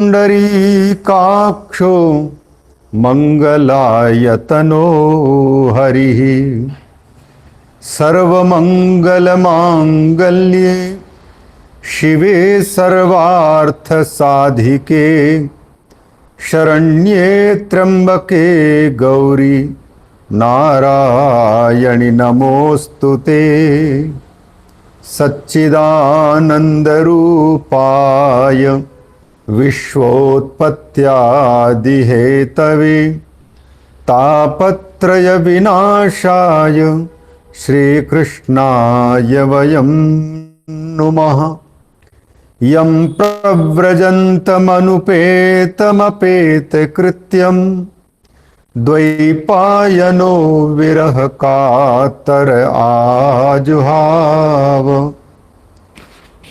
पुण्डरीकाक्षो मंगलायतनो हरिः सर्वमंगलमांगल्ये शिवे सर्वार्थसाधिके शरण्ये त्र्यंबके गौरी नारायणि नमोस्तुते। सच्चिदानंदरूपाय विश्वोत्पत्त्यादिहेतवे तापत्रय विनाशाय श्रीकृष्णाय वयं नुमः। यं प्रव्रजन्तमनुपेतमपेतकृत्यं द्वैपायनो विरह कातर आजुहाव।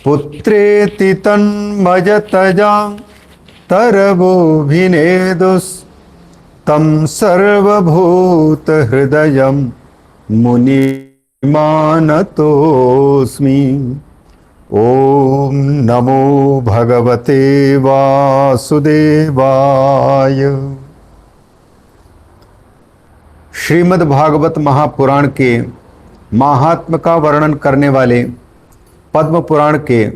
पुत्रेति तन्मयतजा तरवोभिनेदुस्तं सर्वभूतहृदयं मुनिमानतोऽस्मि। ओम नमो भगवते वासुदेवाय। श्रीमद् भागवत महापुराण के महात्म्य का वर्णन करने वाले पद्म पुराण के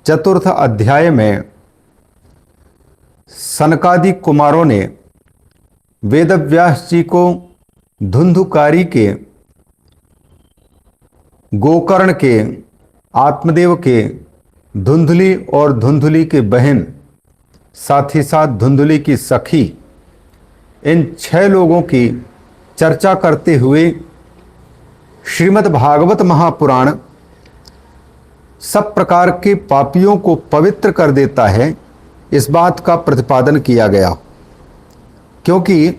चतुर्थ अध्याय में सनकादि कुमारों ने वेदव्यास जी को धुंधुकारी के, गोकर्ण के, आत्मदेव के, धुंधुली और धुंधुली के बहन, साथ ही साथ धुंधुली की सखी, इन 6 लोगों की चर्चा करते हुए श्रीमद् भागवत महापुराण सब प्रकार के पापियों को पवित्र कर देता है, इस बात का प्रतिपादन किया गया। क्योंकि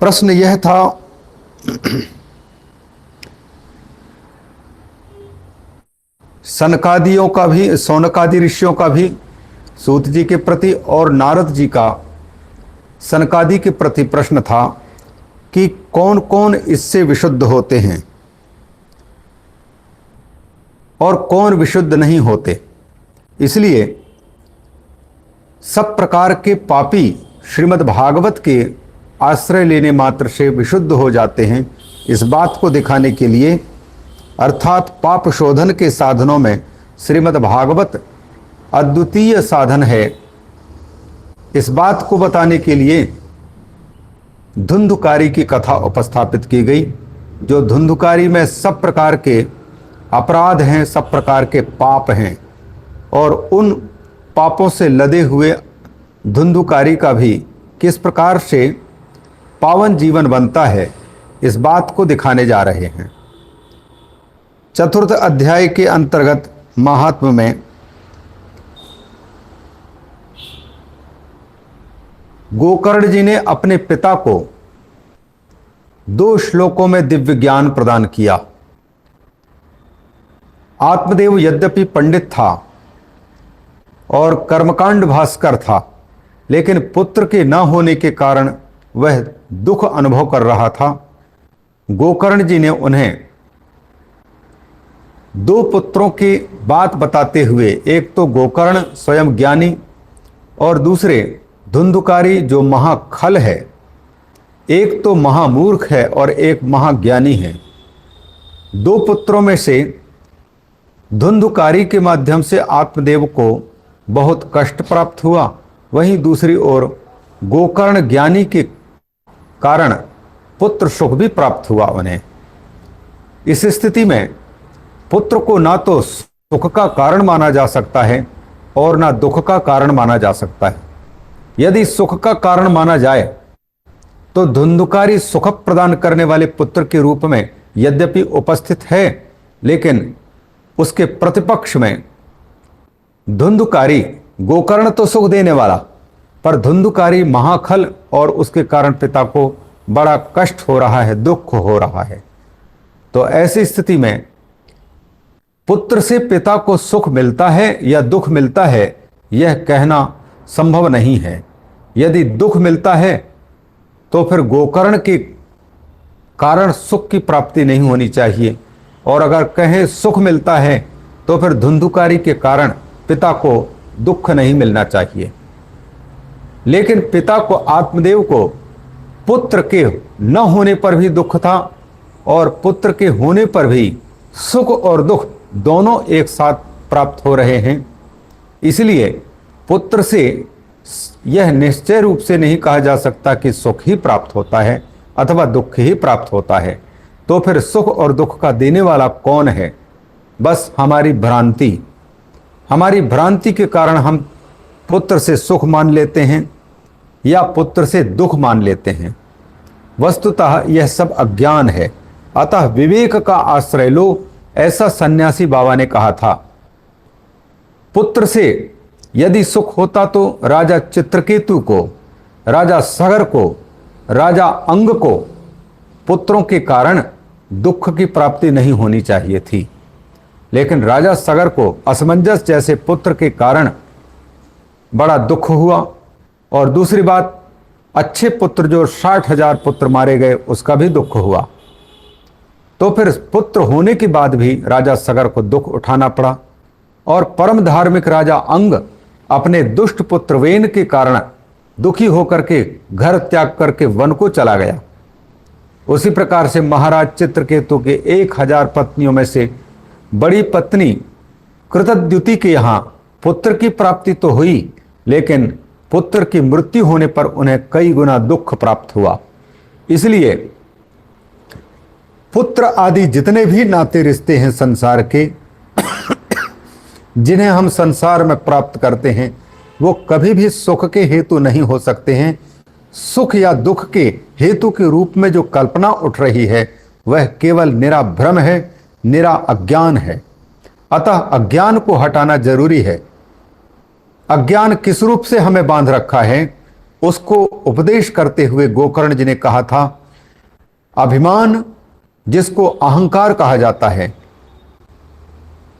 प्रश्न यह था सनकादियों का भी, सौनकादि ऋषियों का भी सूत जी के प्रति और नारद जी का सनकादि के प्रति प्रश्न था कि कौन कौन इससे विशुद्ध होते हैं और कौन विशुद्ध नहीं होते। इसलिए सब प्रकार के पापी श्रीमद् भागवत के आश्रय लेने मात्र से विशुद्ध हो जाते हैं, इस बात को दिखाने के लिए, अर्थात पाप शोधन के साधनों में श्रीमद् भागवत अद्वितीय साधन है, इस बात को बताने के लिए धुंधुकारी की कथा उपस्थापित की गई। जो धुंधुकारी में सब प्रकार के अपराध हैं, सब प्रकार के पाप हैं, और उन पापों से लदे हुए धुंधुकारी का भी किस प्रकार से पावन जीवन बनता है, इस बात को दिखाने जा रहे हैं। चतुर्थ अध्याय के अंतर्गत महात्म्य में गोकर्ण जी ने अपने पिता को 2 श्लोकों में दिव्य ज्ञान प्रदान किया। आत्मदेव यद्यपि पंडित था और कर्मकांड भास्कर था, लेकिन पुत्र के न होने के कारण वह दुख अनुभव कर रहा था। गोकर्ण जी ने उन्हें 2 पुत्रों की बात बताते हुए, एक तो गोकर्ण स्वयं ज्ञानी और दूसरे धुंधुकारी जो महाखल है, एक तो महामूर्ख है और एक महाज्ञानी है। 2 पुत्रों में से धुंधुकारी के माध्यम से आत्मदेव को बहुत कष्ट प्राप्त हुआ, वहीं दूसरी ओर गोकर्ण ज्ञानी के कारण पुत्र सुख भी प्राप्त हुआ उन्हें। इस स्थिति में पुत्र को ना तो सुख का कारण माना जा सकता है और ना दुख का कारण माना जा सकता है। यदि सुख का कारण माना जाए तो धुंधुकारी सुख प्रदान करने वाले पुत्र के रूप में यद्यपि उपस्थित है, लेकिन उसके प्रतिपक्ष में धुंधुकारी, गोकर्ण तो सुख देने वाला, पर धुंधुकारी महाखल और उसके कारण पिता को बड़ा कष्ट हो रहा है, दुख हो रहा है। तो ऐसी स्थिति में पुत्र से पिता को सुख मिलता है या दुख मिलता है, यह कहना संभव नहीं है। यदि दुख मिलता है तो फिर गोकर्ण के कारण सुख की प्राप्ति नहीं होनी चाहिए, और अगर कहें सुख मिलता है तो फिर धुंधुकारी के कारण पिता को दुख नहीं मिलना चाहिए। लेकिन पिता को, आत्मदेव को पुत्र के न होने पर भी दुख था और पुत्र के होने पर भी सुख और दुख दोनों एक साथ प्राप्त हो रहे हैं। इसलिए पुत्र से यह निश्चय रूप से नहीं कहा जा सकता कि सुख ही प्राप्त होता है अथवा दुख ही प्राप्त होता है। तो फिर सुख और दुख का देने वाला कौन है? बस हमारी भ्रांति। हमारी भ्रांति के कारण हम पुत्र से सुख मान लेते हैं या पुत्र से दुख मान लेते हैं। वस्तुतः यह सब अज्ञान है। अतः विवेक का आश्रय लो, ऐसा सन्यासी बाबा ने कहा था। पुत्र से यदि सुख होता तो राजा चित्रकेतु को, राजा सगर को, राजा अंग को पुत्रों के कारण दुख की प्राप्ति नहीं होनी चाहिए थी। लेकिन राजा सगर को असमंजस जैसे पुत्र के कारण बड़ा दुख हुआ। और दूसरी बात, अच्छे पुत्र जो 60,000 पुत्र मारे गए, उसका भी दुख हुआ। तो फिर पुत्र होने के बाद भी राजा सगर को दुख उठाना पड़ा। और परम धार्मिक राजा अंग अपने दुष्ट पुत्र वेन के कारण दुखी होकर के घर त्याग करके वन को चला गया। उसी प्रकार से महाराज चित्रकेतु के 1000 पत्नियों में से बड़ी पत्नी कृतद्युति के यहाँ पुत्र की प्राप्ति तो हुई, लेकिन पुत्र की मृत्यु होने पर उन्हें कई गुना दुख प्राप्त हुआ। इसलिए पुत्र आदि जितने भी नाते रिश्ते हैं संसार के, जिन्हें हम संसार में प्राप्त करते हैं, वो कभी भी सुख के हेतु नहीं हो सकते हैं। सुख या दुख के हेतु के रूप में जो कल्पना उठ रही है, वह केवल निरा भ्रम है, निरा अज्ञान है। अतः अज्ञान को हटाना जरूरी है। अज्ञान किस रूप से हमें बांध रखा है, उसको उपदेश करते हुए गोकर्ण जी ने कहा था, अभिमान जिसको अहंकार कहा जाता है,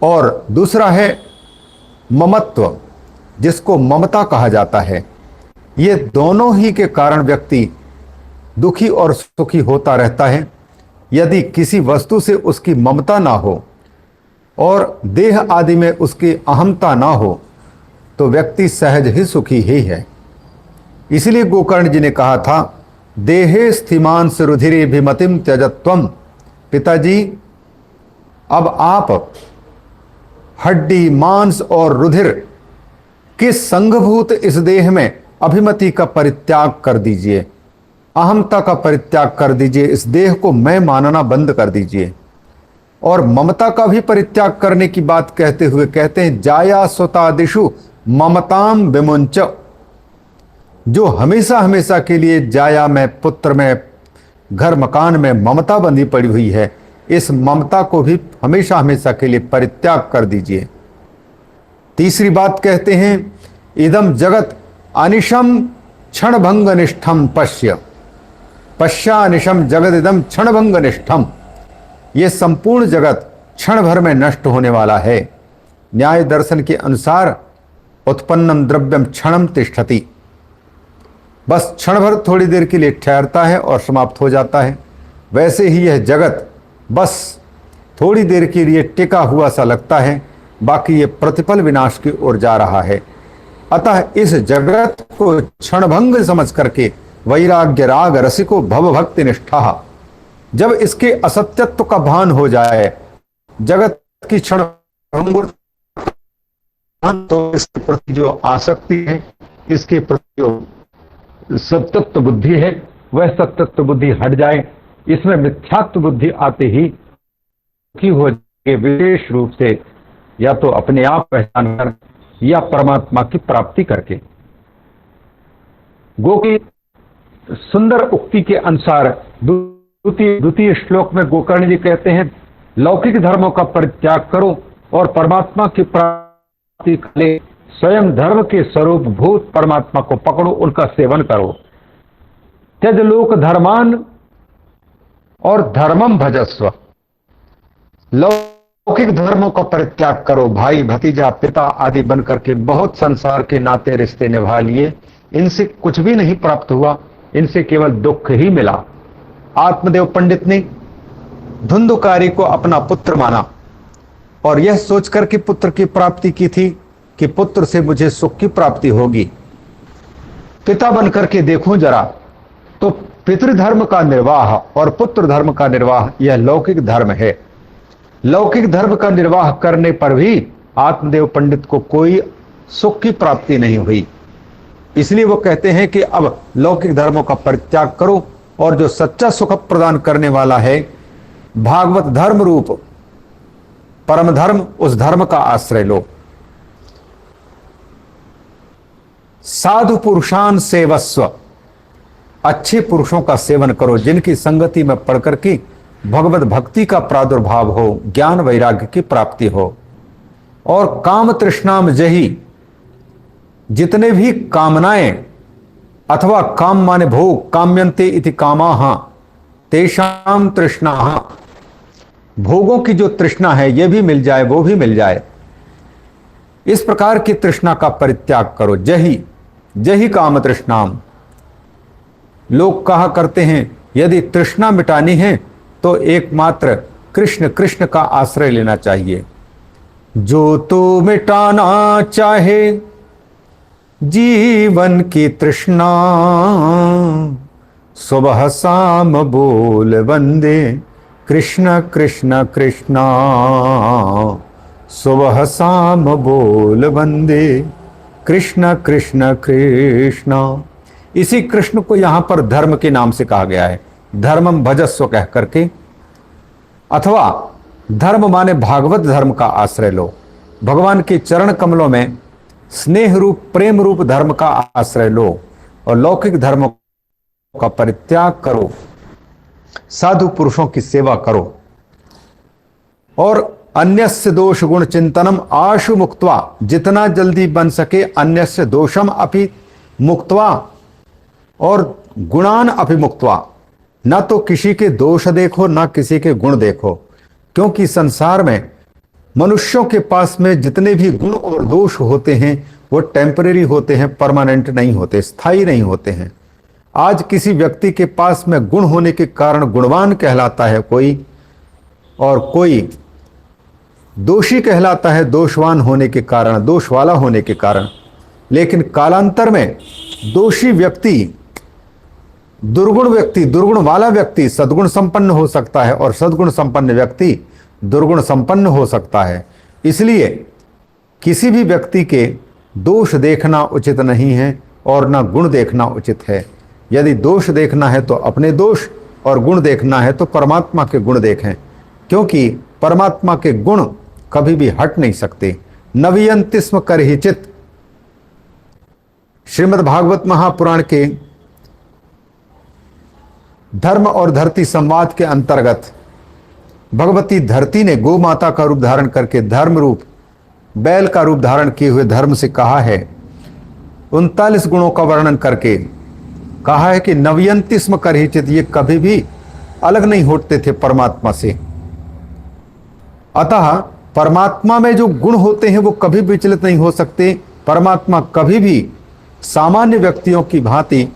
और दूसरा है ममत्व जिसको ममता कहा जाता है। ये दोनों ही के कारण व्यक्ति दुखी और सुखी होता रहता है। यदि किसी वस्तु से उसकी ममता ना हो और देह आदि में उसकी अहमता ना हो, तो व्यक्ति सहज ही सुखी ही है। इसलिए गोकर्ण जी ने कहा था, देहे स्थिमान सुरुधिरे भिमतिम त्यजत्वम। पिताजी, अब आप हड्डी, मांस और रुधिर के संघभूत इस देह में अभिमति का परित्याग कर दीजिए, अहमता का परित्याग कर दीजिए, इस देह को मैं मानना बंद कर दीजिए। और ममता का भी परित्याग करने की बात कहते हुए कहते हैं, जाया स्वतादिषु ममताम विमुंच। जो हमेशा हमेशा के लिए जाया में, पुत्र में, घर मकान में ममता बंधी पड़ी हुई है, इस ममता को भी हमेशा हमेशा के लिए परित्याग कर दीजिए। तीसरी बात कहते हैं, इदम जगत अनिशम क्षणभंग निष्ठम पश्य, पश्यानिशम जगत इदम क्षणभंग निष्ठम। ये संपूर्ण जगत क्षण भर में नष्ट होने वाला है। न्याय दर्शन के अनुसार उत्पन्नम द्रव्यम क्षणम तिष्ठति, बस क्षण भर थोड़ी देर के लिए ठहरता है और समाप्त हो जाता है। वैसे ही यह जगत बस थोड़ी देर के लिए टिका हुआ सा लगता है, बाकी ये प्रतिपल विनाश की ओर जा रहा है। अतः इस जगत को क्षणभंग समझ करके वैराग्य राग रसिको भव भक्ति निष्ठा, जब इसके असत्यत्व का भान हो जाए, जगत की क्षण तो इसके प्रति जो आसक्ति है, इसके प्रति जो सत्तत्व बुद्धि है, वह सत्तत्व बुद्धि हट जाए, इसमें मिथ्यात्व बुद्धि आते ही की हो के विशेष रूप से या तो अपने आप पहचान कर या परमात्मा की प्राप्ति करके। गो की सुंदर उक्ति के अनुसार द्वितीय श्लोक में गोकर्ण जी कहते हैं, लौकिक धर्मों का परित्याग करो और परमात्मा की प्राप्ति के लिए स्वयं धर्म के स्वरूप भूत परमात्मा को पकड़ो, उनका सेवन करो। त्यज लोक धर्मान और धर्मम भजस्व। लौकिक धर्मों का परित्याग करो। भाई भतीजा पिता आदि बन करके बहुत संसार के नाते रिश्ते निभा लिए, इनसे कुछ भी नहीं प्राप्त हुआ, इनसे केवल दुख ही मिला। आत्मदेव पंडित ने धुंधुकारी को अपना पुत्र माना और यह सोचकर कि पुत्र की प्राप्ति की थी कि पुत्र से मुझे सुख की प्राप्ति होगी, पिता बन करके देखूं जरा, तो पितृधर्म का निर्वाह और पुत्र धर्म का निर्वाह यह लौकिक धर्म है। लौकिक धर्म का निर्वाह करने पर भी आत्मदेव पंडित को कोई सुख की प्राप्ति नहीं हुई। इसलिए वो कहते हैं कि अब लौकिक धर्मों का परित्याग करो और जो सच्चा सुख प्रदान करने वाला है भागवत धर्म रूप परम धर्म, उस धर्म का आश्रय लो। साधु पुरुषान सेवस्व, अच्छे पुरुषों का सेवन करो जिनकी संगति में पढ़ करके भगवत भक्ति का प्रादुर्भाव हो, ज्ञान वैराग्य की प्राप्ति हो। और काम तृष्णाम जही, जितने भी कामनाएं अथवा काम माने भोग, काम्यन्ते इति कामाः तेषाम तृष्णाः, भोगों की जो तृष्णा है ये भी मिल जाए, वो भी मिल जाए, इस प्रकार की तृष्णा का परित्याग करो। जही जही काम तृष्णाम। लोग कहा करते हैं यदि तृष्णा मिटानी है तो एकमात्र कृष्ण कृष्ण का आश्रय लेना चाहिए। जो तो मिटाना चाहे जीवन की तृष्णा, सुबह शाम बोल वंदे कृष्ण कृष्ण कृष्णा, सुबह शाम बोल वंदे कृष्ण कृष्ण कृष्णा। इसी कृष्ण को यहां पर धर्म के नाम से कहा गया है, धर्मम भजस्व कह करके, अथवा धर्म माने भागवत धर्म का आश्रय लो। भगवान के चरण कमलों में स्नेह रूप प्रेम रूप धर्म का आश्रय लो और लौकिक धर्म का परित्याग करो, साधु पुरुषों की सेवा करो। और अन्यस्य दोष गुण चिंतनम आशु मुक्त्वा, जितना जल्दी बन सके अन्यस्य दोषम अपि मुक्त्वा और गुणान अपि मुक्त्वा, ना तो किसी के दोष देखो ना किसी के गुण देखो, क्योंकि संसार में मनुष्यों के पास में जितने भी गुण और दोष होते हैं वो टेम्परेरी होते हैं, परमानेंट नहीं होते, स्थायी नहीं होते हैं। आज किसी व्यक्ति के पास में गुण होने के कारण गुणवान कहलाता है कोई, और कोई दोषी कहलाता है दोषवान होने के कारण, दोष वाला होने के कारण। लेकिन कालांतर में दोषी व्यक्ति, दुर्गुण वाला व्यक्ति सद्गुण संपन्न हो सकता है और सद्गुण संपन्न व्यक्ति दुर्गुण संपन्न हो सकता है। इसलिए किसी भी व्यक्ति के दोष देखना उचित नहीं है और ना गुण देखना उचित है। यदि दोष देखना है तो अपने दोष, और गुण देखना है तो परमात्मा के गुण देखें, क्योंकि परमात्मा के गुण कभी भी हट नहीं सकते। नवीयन्ति स्म करहिचित्, श्रीमद् भागवत महापुराण के धर्म और धरती संवाद के अंतर्गत भगवती धरती ने गौ माता का रूप धारण करके धर्म रूप बैल का रूप धारण किए हुए धर्म से कहा है, 39 गुणों का वर्णन करके कहा है कि नवयन्ति स्म करहिचित्, ये कभी भी अलग नहीं होते थे परमात्मा से। अतः परमात्मा में जो गुण होते हैं वो कभी विचलित नहीं हो सकते। परमात्मा कभी भी सामान्य व्यक्तियों की भांति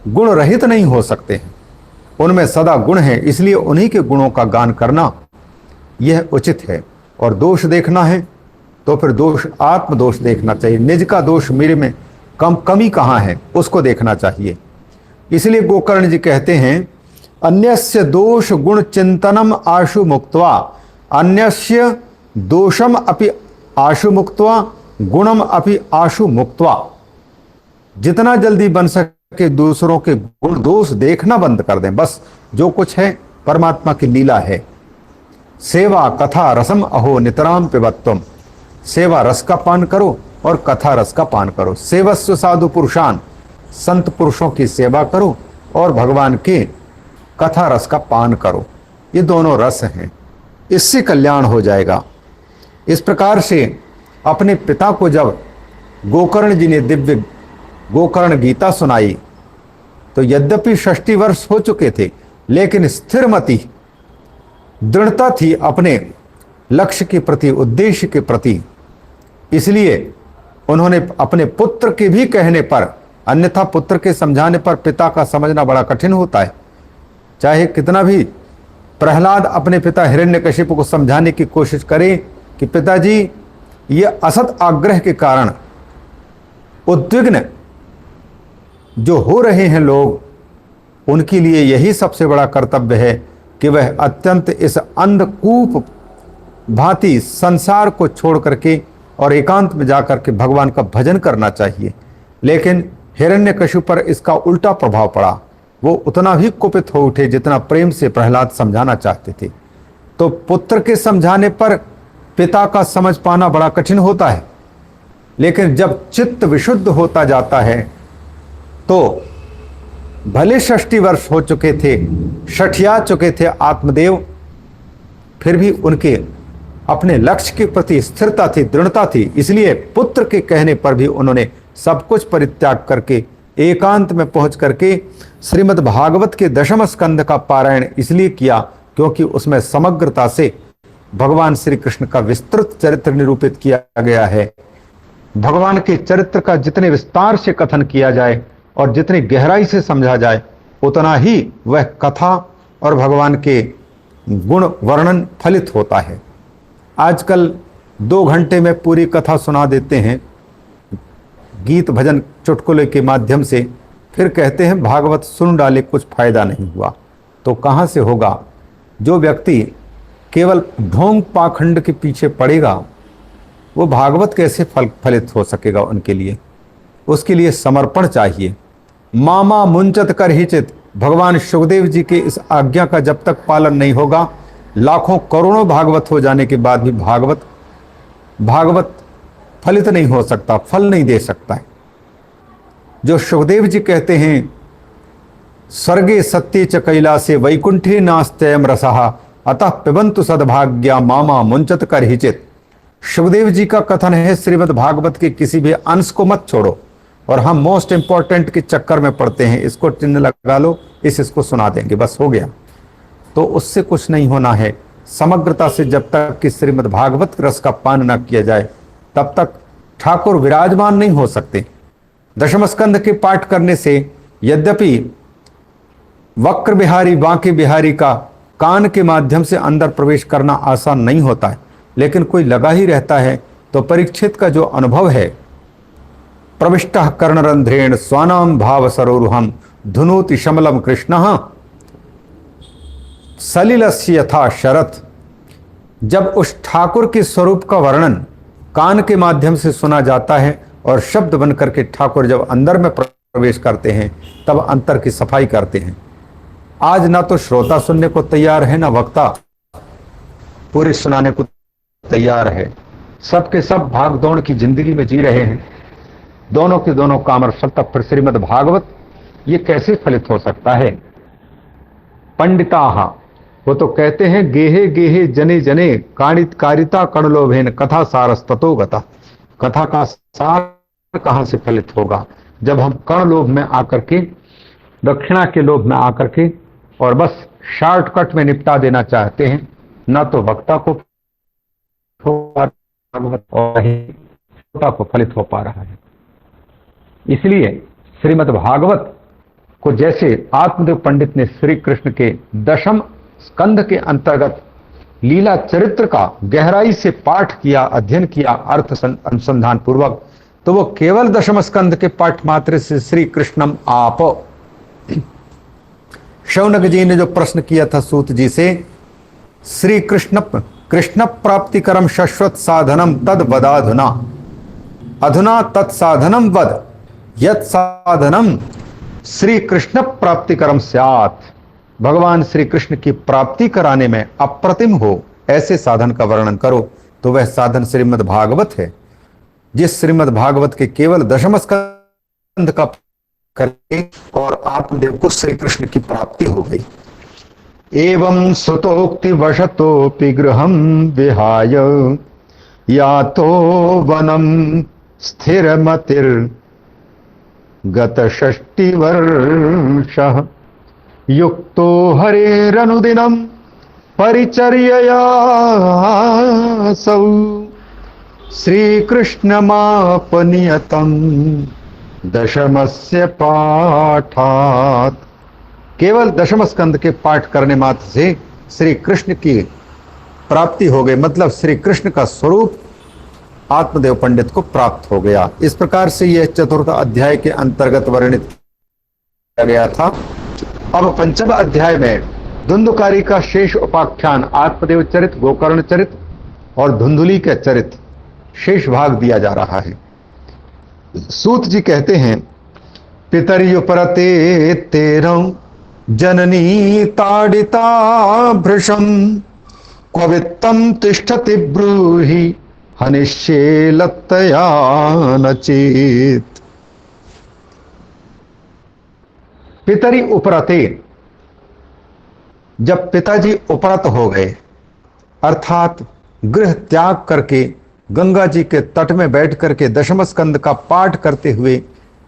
गुण रहित नहीं हो सकते हैं, उनमें सदा गुण है। इसलिए उन्हीं के गुणों का गान करना यह उचित है। और दोष देखना है तो फिर दोष आत्मदोष देखना चाहिए, निज का दोष मेरे में कमी कहाँ है उसको देखना चाहिए। इसलिए गोकर्ण जी कहते हैं अन्यस्य दोष गुण चिंतनम आशु मुक्त्वा, अन्यस्य दोषम अपि आशु मुक्त्वा गुणम अपि आशु मुक्त्वा। जितना जल्दी बन सके दूसरों के गुण दोष देखना बंद कर दें। बस जो कुछ है परमात्मा की लीला है। सेवा कथा रसम अहो नितराम पिबत्वम, सेवा रस का पान करो और कथा रस का पान करो। सेवस्व साधु पुरुषान, संत पुरुषों की सेवा करो और भगवान के कथा रस का पान करो। ये दोनों रस हैं, इससे कल्याण हो जाएगा। इस प्रकार से अपने पिता को जब गोकर्ण जी ने दिव्य गोकर्ण गीता सुनाई तो यद्यपि 60 वर्ष हो चुके थे, लेकिन स्थिरमति दृढ़ता थी अपने लक्ष्य के प्रति, उद्देश्य के प्रति। इसलिए उन्होंने अपने पुत्र के भी कहने पर, अन्यथा पुत्र के समझाने पर पिता का समझना बड़ा कठिन होता है। चाहे कितना भी प्रहलाद अपने पिता हिरण्यकशिपु को समझाने की कोशिश करे कि पिताजी ये असत आग्रह के कारण उद्विग्न जो हो रहे हैं लोग, उनके लिए यही सबसे बड़ा कर्तव्य है कि वह अत्यंत इस अंधकूप भांति संसार को छोड़ करके और एकांत में जाकर के भगवान का भजन करना चाहिए। लेकिन हिरण्यकशिपु पर इसका उल्टा प्रभाव पड़ा। वो उतना ही कुपित हो उठे जितना प्रेम से प्रहलाद समझाना चाहते थे। तो पुत्र के समझाने पर पिता का समझ पाना बड़ा कठिन होता है, लेकिन जब चित्त विशुद्ध होता जाता है तो भले 60 वर्ष हो चुके थे, सठिया चुके थे आत्मदेव, फिर भी उनके अपने लक्ष्य के प्रति स्थिरता थी, दृढ़ता थी। इसलिए पुत्र के कहने पर भी उन्होंने सब कुछ परित्याग करके एकांत में पहुंच करके श्रीमद् भागवत के 10वें स्कंद का पारायण इसलिए किया क्योंकि उसमें समग्रता से भगवान श्री कृष्ण का विस्तृत चरित्र निरूपित किया गया है। भगवान के चरित्र का जितने विस्तार से कथन किया जाए और जितनी गहराई से समझा जाए, उतना ही वह कथा और भगवान के गुण वर्णन फलित होता है। आजकल 2 घंटे में पूरी कथा सुना देते हैं गीत भजन चुटकुले के माध्यम से, फिर कहते हैं भागवत सुन डाले कुछ फायदा नहीं हुआ। तो कहाँ से होगा? जो व्यक्ति केवल ढोंग पाखंड के पीछे पड़ेगा, वो भागवत कैसे फलित हो सकेगा उनके लिए? उसके लिए समर्पण चाहिए। मामा मुंचत कर हिचित, भगवान सुखदेव जी के इस आज्ञा का जब तक पालन नहीं होगा, लाखों करोड़ों भागवत हो जाने के बाद भी भागवत फलित नहीं हो सकता, फल नहीं दे सकता है। जो सुखदेव जी कहते हैं स्वर्गे सत्ये च कैलासे वैकुंठे नास्त्ययं रसः अतः पिबन्तु सद्भाग्या मामा मुंचत कर हिचित। सुखदेव जी का कथन है श्रीमद् भागवत के किसी भी अंश को मत छोड़ो, और हम मोस्ट इंपॉर्टेंट के चक्कर में पड़ते हैं, इसको चिन्ह लगा लो, इसको सुना देंगे, बस हो गया। तो उससे कुछ नहीं होना है। समग्रता से जब तक कि श्रीमद् भागवत रस का पान न किया जाए, तब तक ठाकुर विराजमान नहीं हो सकते। 10वें स्कंद के पाठ करने से यद्यपि वक्र बिहारी बांके बिहारी का कान के माध्यम से अंदर प्रवेश करना आसान नहीं होता है, लेकिन कोई लगा ही रहता है। तो परीक्षित का जो अनुभव है, प्रविष्टः कर्णरंध्रेण स्वानाम भाव सरोरुहम धुनोति शमलम कृष्णः सलिलस्य यथा शरथ। जब उस ठाकुर के स्वरूप का वर्णन कान के माध्यम से सुना जाता है और शब्द बन करके ठाकुर जब अंदर में प्रवेश करते हैं, तब अंतर की सफाई करते हैं। आज ना तो श्रोता सुनने को तैयार है, ना वक्ता पूरे सुनाने को तैयार है। सबके सब भाग दौड़ की जिंदगी में जी रहे हैं, दोनों के दोनों काम और फल। तब फिर श्रीमद् भागवत ये कैसे फलित हो सकता है? पंडिताहा वो तो कहते हैं गेहे गेहे जने जने काणित कारिता कणलोभेन कथा सारस्ततो गता। कथा का सार कहां से फलित होगा? जब हम कण लोभ में आकर के, दक्षिणा के लोभ में आकर के और बस शॉर्टकट में निपटा देना चाहते हैं, ना तो वक्ता को फलित हो पा रहा है। इसलिए श्रीमद् भागवत को जैसे आत्मदेव पंडित ने श्री कृष्ण के 10वें स्कंद के अंतर्गत लीला चरित्र का गहराई से पाठ किया, अध्ययन किया अर्थ अनुसंधान पूर्वक, तो वो केवल 10वें स्कंद के पाठ मात्र से श्री कृष्णम आप। शौनक जी ने जो प्रश्न किया था सूत जी से, श्री कृष्ण प्राप्तिकरम शाश्वत साधनम तद वदाधुना, अधुना तत्साधनम वद यत् साधनम श्री कृष्ण प्राप्तिकरम स्यात्। भगवान श्री कृष्ण की प्राप्ति कराने में अप्रतिम हो ऐसे साधन का वर्णन करो। तो वह साधन श्रीमद् भागवत है, जिस श्रीमद् भागवत के केवल 10वें स्कंद का करके और आत्मदेव को श्री कृष्ण की प्राप्ति हो गई। एवं सुतोक्ति वशतोपि गृहं विहाय यातो वनम स्थिरमतिर् गत 60 वर्षः युक्तो हरेरनुदिनं परिचर्ययासौ श्रीकृष्णमापनियतं 10मस्य पाठात्। केवल 10वें स्कंद के पाठ करने मात्र से श्री कृष्ण की प्राप्ति हो गई। मतलब श्री कृष्ण का स्वरूप आत्मदेव पंडित को प्राप्त हो गया। इस प्रकार से यह चतुर्थ अध्याय के अंतर्गत वर्णित किया गया था। अब पंचम अध्याय में धुंधुकारी का शेष उपाख्यान आत्मदेव चरित, गोकर्ण चरित और धुंधुली के चरित शेष भाग दिया जा रहा है। सूत जी कहते हैं, पितर्युपरते तेरं जननी ताडिता भृशं क्ववित्तं तिष्ठति ब्रूहि हनिष्ये लत्तया नचेत। पितरी उपरते, जब पिताजी उपरत हो गए अर्थात गृह त्याग करके गंगा जी के तट में बैठ करके दशम स्कंद का पाठ करते हुए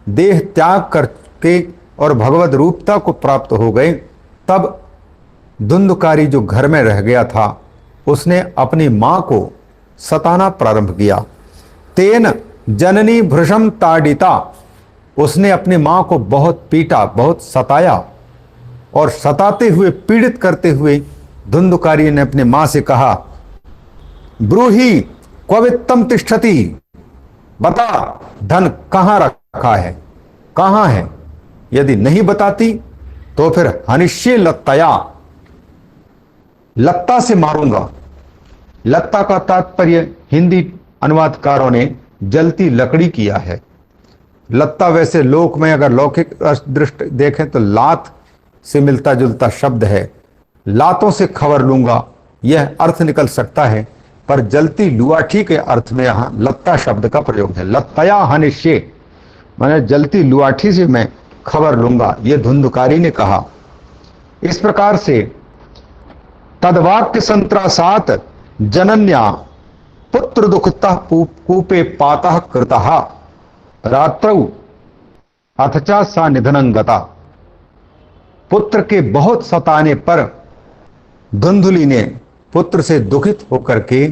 देह त्याग करके और भगवत रूपता को प्राप्त हो गए, तब धुंधुकारी जो घर में रह गया था उसने अपनी मां को सताना प्रारंभ किया। तेन जननी भृशम ताडिता, उसने अपनी मां को बहुत पीटा, बहुत सताया और सताते हुए पीड़ित करते हुए धुंधुकारी ने अपनी मां से कहा, ब्रूहि क्ववित्तम तिष्ठति, बता धन कहां रखा है, कहां है। यदि नहीं बताती तो फिर हनिष्ये लत्तया, लत्ता से मारूंगा। लत्ता का तात्पर्य हिंदी अनुवादकारों ने जलती लकड़ी किया है। लत्ता वैसे लोक में अगर लौकिक दृष्टि देखें तो लात से मिलता जुलता शब्द है। लातों से खबर लूंगा यह अर्थ निकल सकता है, पर जलती लुआठी के अर्थ में यहां लत्ता शब्द का प्रयोग है। लत्तया हनिष्ये माने जलती लुआठी से मैं खबर लूंगा, यह धुंधुकारी ने कहा। इस प्रकार से तदवाक्य संत्रासात जनन्या पुत्र दुखता कूपे पातः कृतः रात्रौ अथचा सा निधनं गता। पुत्र के बहुत सताने पर धुंधुली ने पुत्र से दुखित होकर के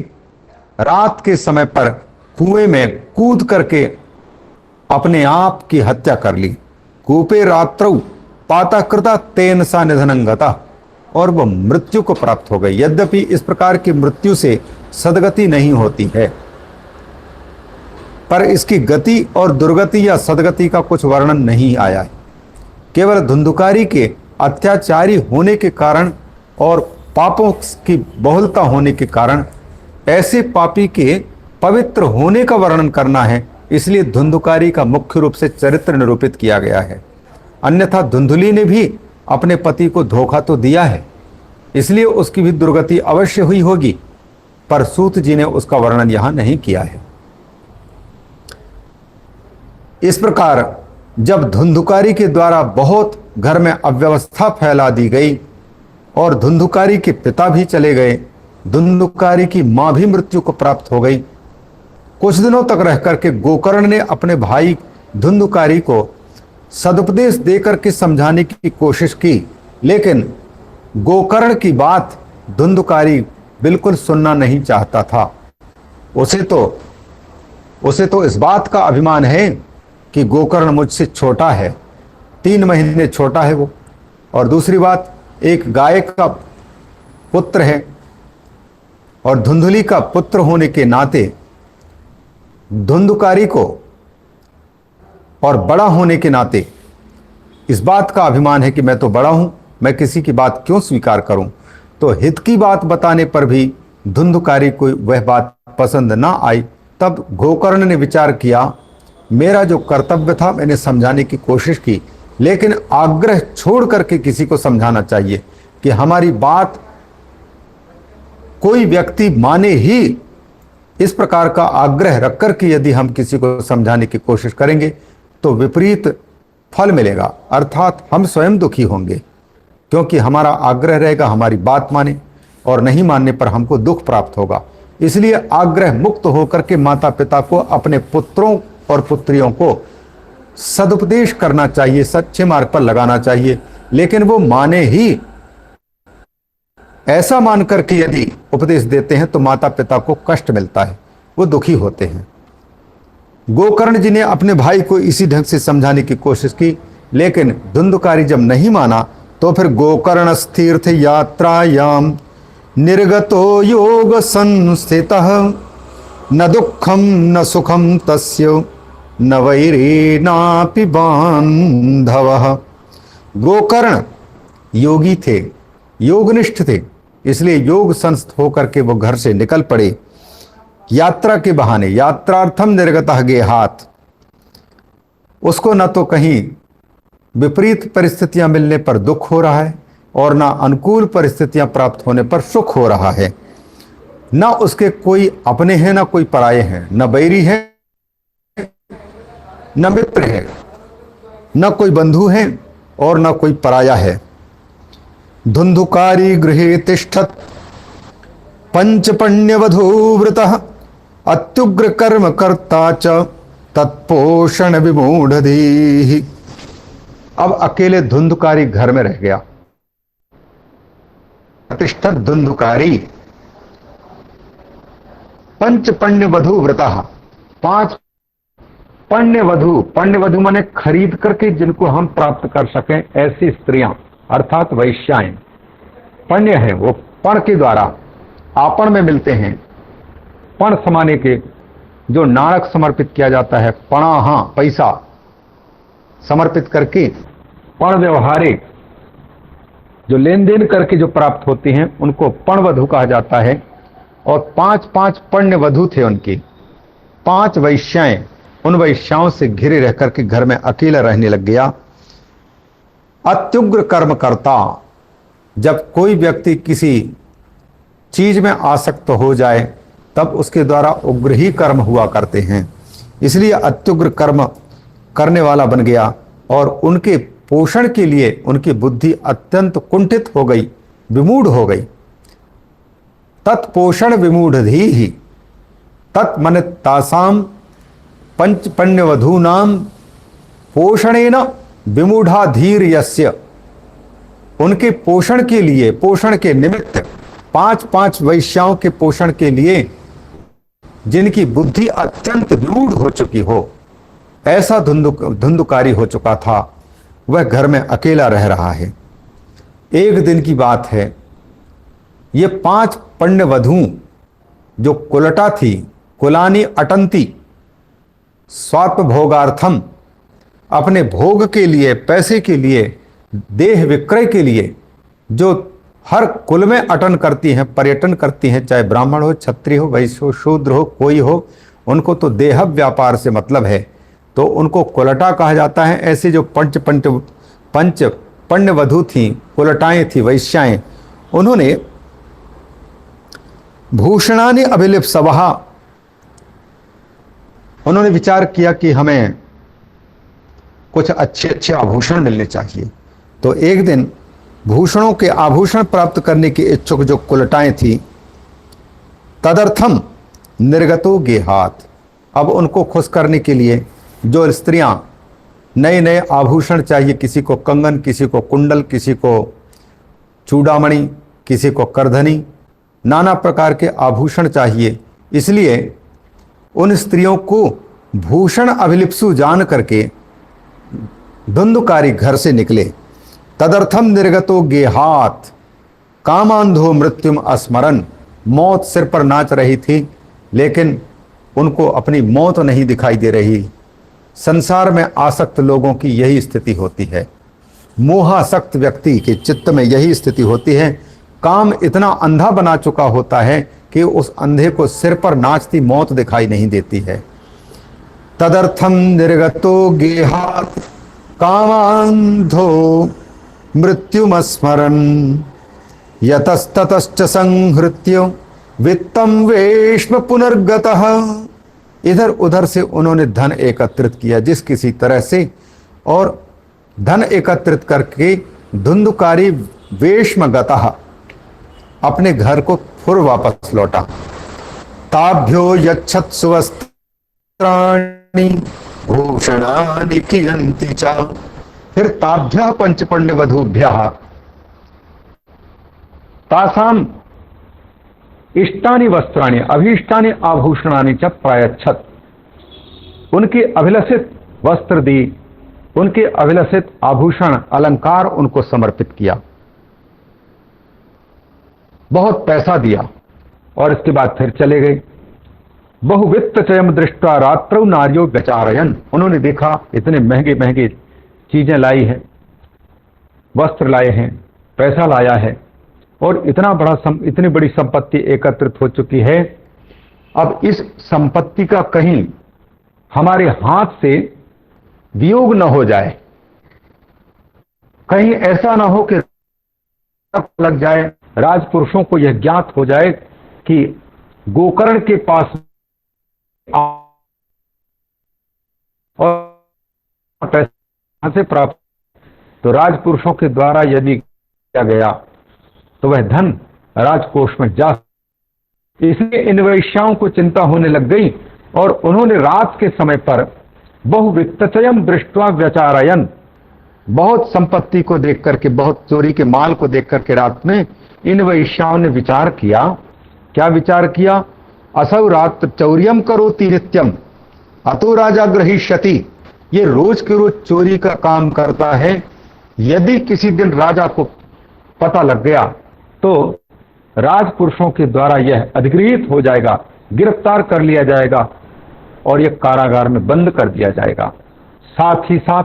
रात के समय पर कुएं में कूद करके अपने आप की हत्या कर ली। कूपे रात्रौ पाता कृता तेन सा निधनं गता, और वह मृत्यु को प्राप्त हो गई। यद्यपि इस प्रकार की मृत्यु से सदगति नहीं होती है, पर इसकी गति और दुर्गति या सदगति का कुछ वर्णन नहीं आया है। केवल धुंधुकारी के अत्याचारी होने के कारण और पापों की बहुलता होने के कारण ऐसे पापी के पवित्र होने का वर्णन करना है, इसलिए धुंधुकारी का मुख्य रूप से चरित्र निरूपित किया गया है। अन्यथा धुंधुली ने भी अपने पति को धोखा तो दिया है, इसलिए उसकी भी दुर्गति अवश्य हुई होगी, पर सूत जी ने उसका वर्णन यहां नहीं किया है। इस प्रकार जब धुंधुकारी के द्वारा बहुत घर में अव्यवस्था फैला दी गई और धुंधुकारी के पिता भी चले गए, धुंधुकारी की मां भी मृत्यु को प्राप्त हो गई। कुछ दिनों तक रह करके गोकर्ण ने अपने भाई धुंधुकारी को सदुपदेश देकर के समझाने की कोशिश की, लेकिन गोकर्ण की बात धुंधुकारी बिल्कुल सुनना नहीं चाहता था। उसे तो इस बात का अभिमान है कि गोकर्ण मुझसे छोटा है, 3 महीने छोटा है वो, और दूसरी बात एक गायक का पुत्र है और धुंधुली का पुत्र होने के नाते धुंधुकारी को और बड़ा होने के नाते इस बात का अभिमान है कि मैं तो बड़ा हूं, मैं किसी की बात क्यों स्वीकार करूं। तो हित की बात बताने पर भी धुंधुकारी को वह बात पसंद ना आई। तब गोकर्ण ने विचार किया, मेरा जो कर्तव्य था मैंने समझाने की कोशिश की, लेकिन आग्रह छोड़ करके किसी को समझाना चाहिए कि हमारी बात कोई व्यक्ति माने ही। इस प्रकार का आग्रह रख करके यदि हम किसी को समझाने की कोशिश करेंगे तो विपरीत फल मिलेगा, अर्थात हम स्वयं दुखी होंगे, क्योंकि हमारा आग्रह रहेगा हमारी बात माने, और नहीं मानने पर हमको दुख प्राप्त होगा। इसलिए आग्रह मुक्त होकर के माता पिता को अपने पुत्रों और पुत्रियों को सदुपदेश करना चाहिए, सच्चे मार्ग पर लगाना चाहिए, लेकिन वो माने ही। ऐसा मान करके यदि उपदेश देते हैं तो माता पिता को कष्ट मिलता है, वो दुखी होते हैं। गोकर्ण जी ने अपने भाई को इसी ढंग से समझाने की कोशिश की, लेकिन धुंधुकारी जब नहीं माना तो फिर गोकर्ण तीर्थ यात्रायाम निर्गतो योग संस्थितः न दुःखम न सुखम तस्य न वैरेनापि बांधवः। गोकर्ण योगी थे, योगनिष्ठ थे, इसलिए योग संस्थ होकर के वो घर से निकल पड़े यात्रा के बहाने। यात्रार्थम निर्गतः गेहात्। उसको न तो कहीं विपरीत परिस्थितियां मिलने पर दुख हो रहा है और ना अनुकूल परिस्थितियां प्राप्त होने पर सुख हो रहा है। न उसके कोई अपने हैं न कोई पराये हैं, न बैरी है न मित्र है, न कोई बंधु है और न कोई पराया है। धुंधुकारी गृहे तिष्ठत पंचपण्यवधूव्रतः अत्युग्र कर्म कर्ता च तत्पोषण विमूढ़धीः। अब अकेले धुंधुकारी घर में रह गया। प्रतिष्ठित धुंधुकारी पंचपण्य वधु व्रतः, 5 पण्य वधु, पण्य वधु माने खरीद करके जिनको हम प्राप्त कर सकें ऐसी स्त्रियां अर्थात वैश्याएं। पण्य है वो पण के द्वारा आपण में मिलते हैं। पण समाने के जो नाणक समर्पित किया जाता है, पणाहा पैसा समर्पित करके पण व्यवहारिक जो लेन देन करके जो प्राप्त होती हैं उनको पण वधु कहा जाता है। और 5 पण्य वधु थे उनकी, 5 वैश्याएं। उन वैश्याओं से घिरे रह करके घर में अकेला रहने लग गया। अत्युग्र कर्म करता, जब कोई व्यक्ति किसी चीज में आसक्त हो जाए तब उसके द्वारा उग्र ही कर्म हुआ करते हैं, इसलिए अत्युग्र कर्म करने वाला बन गया। और उनके पोषण के लिए उनकी बुद्धि अत्यंत कुंठित हो गई, विमूढ़ हो गई। तत्पोषण विमूढ़धी ही, तत् मन तासाम पंचपण्यवधूनाम पोषणेन विमूढ़ाधीर यस्य। उनके पोषण के लिए, पोषण के निमित्त 5 वैश्याओं के पोषण के लिए जिनकी बुद्धि अत्यंत विमूढ़ हो चुकी हो, ऐसा धुंधुकारी हो चुका था, वह घर में अकेला रह रहा है। एक दिन की बात है, ये 5 पण्य वधू जो कुलटा थी, कुलानी अटंती स्वात्मभोगार्थम, अपने भोग के लिए, पैसे के लिए, देह विक्रय के लिए जो हर कुल में अटन करती हैं, पर्यटन करती हैं, चाहे ब्राह्मण हो, क्षत्रिय हो, वैश्य हो, शूद्र हो, कोई हो, उनको तो देह व्यापार से मतलब है, तो उनको कुलटा कहा जाता है। ऐसे जो पंच पण्य वधू थी, कुलटाएं थी, वैश्याएं, उन्होंने भूषणानि अभिलिप्सवः, उन्होंने विचार किया कि हमें कुछ अच्छे आभूषण मिलने चाहिए। तो एक दिन भूषणों के आभूषण प्राप्त करने की इच्छुक जो कुलटाएं थी, तदर्थम निर्गतो गेहात्, अब उनको खुश करने के लिए जो स्त्रियां नए आभूषण चाहिए, किसी को कंगन, किसी को कुंडल, किसी को चूड़ामणि, किसी को करधनी, नाना प्रकार के आभूषण चाहिए, इसलिए उन स्त्रियों को भूषण अभिलिप्सु जान करके धुंधुकारी घर से निकले। तदर्थम निर्गतो गेहात् कामांधो मृत्युम अस्मरन, मौत सिर पर नाच रही थी लेकिन उनको अपनी मौत नहीं दिखाई दे रही। संसार में आसक्त लोगों की यही स्थिति होती है, मोहासक्त व्यक्ति के चित्त में यही स्थिति होती है। काम इतना अंधा बना चुका होता है कि उस अंधे को सिर पर नाचती मौत दिखाई नहीं देती है। तदर्थम निर्गतो गेहात् कामांधो मृत्युमस्मरन यतस्ततश्च संहृत्य वित्तम वेश्म पुनर्गतः। इधर उधर से उन्होंने धन एकत्रित किया जिस किसी तरह से, और धन एकत्रित करके धुंधुकारी वेश्मगतः अपने घर को फिर वापस लौटा। ताभ्यो यच्छत्सु वस्त्राणि भूषणानि कियन्ति च। फिर ताभ्यः पंचपण्य वधूभ्यः तासाम इष्टानि वस्त्राणि अभीष्टानि आभूषणानि च प्रायच्छत्। उनके अभिलषित वस्त्र दी, उनके अभिलषित आभूषण अलंकार उनको समर्पित किया, बहुत पैसा दिया और इसके बाद फिर चले गए। बहुवित्त चयम दृष्टा रात्रौ नार्यो व्यचारयन। उन्होंने देखा इतने महंगे महंगे चीजें लाई है, वस्त्र लाए हैं, पैसा लाया है, और इतनी बड़ी संपत्ति एकत्रित हो चुकी है। अब इस संपत्ति का कहीं हमारे हाथ से वियोग न हो जाए, कहीं ऐसा ना हो कि लग जाए, राजपुरुषों को यह ज्ञात हो जाए कि गोकर्ण के पास और पैसा से प्राप्त, तो राजपुरुषों के द्वारा यदि किया गया तो वह धन राजकोष में जा। इसलिए इन वैश्याओं को चिंता होने लग गई और उन्होंने रात के समय पर बहुवित्तचयम दृष्ट्वा व्यचारयन, बहुत संपत्ति को देख करके, बहुत चोरी के माल को देख करके रात में इन वैश्याओं ने विचार किया। क्या विचार किया? असौ रात चौर्यम करोति नित्यम अतो राजा ग्रहीष्यति। ये रोज के रोज चोरी का काम करता है, यदि किसी दिन राजा को पता लग गया तो राजपुरुषों के द्वारा यह अधिगृहित हो जाएगा, गिरफ्तार कर लिया जाएगा और यह कारागार में बंद कर दिया जाएगा। साथ ही साथ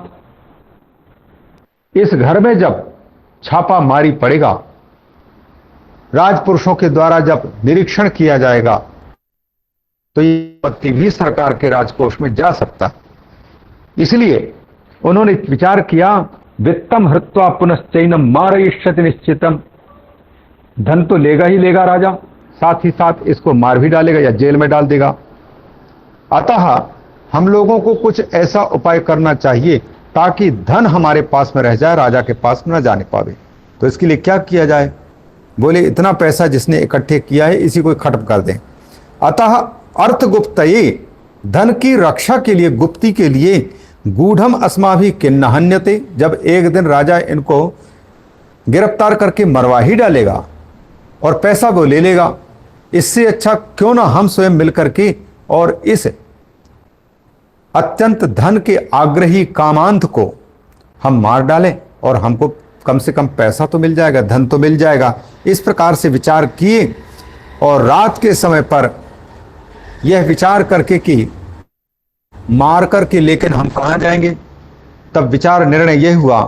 इस घर में जब छापा मारी पड़ेगा, राजपुरुषों के द्वारा जब निरीक्षण किया जाएगा, तो ये संपत्ति भी सरकार के राजकोष में जा सकता है। इसलिए उन्होंने विचार किया, वित्तम हृत्वा पुनश्चैनम मारयिष्यति निश्चितम। धन तो लेगा ही लेगा राजा, साथ ही साथ इसको मार भी डालेगा या जेल में डाल देगा। अतः हम लोगों को कुछ ऐसा उपाय करना चाहिए ताकि धन हमारे पास में रह जाए, राजा के पास में न जाने पावे। तो इसके लिए क्या किया जाए? बोले इतना पैसा जिसने इकट्ठे किया है इसी को खत्म कर दें। अतः अर्थगुप्तये, धन की रक्षा के लिए, गुप्ती के लिए, गूढ़म अस्माभि किन्नहन्यते, जब एक दिन राजा इनको गिरफ्तार करके मरवा ही डालेगा और पैसा वो ले लेगा, इससे अच्छा क्यों ना हम स्वयं मिलकर के और इस अत्यंत धन के आग्रही कामांध को हम मार डालें और हमको कम से कम पैसा तो मिल जाएगा, धन तो मिल जाएगा। इस प्रकार से विचार किए और रात के समय पर यह विचार करके कि मार करके लेकिन हम कहाँ जाएंगे, तब विचार निर्णय यह हुआ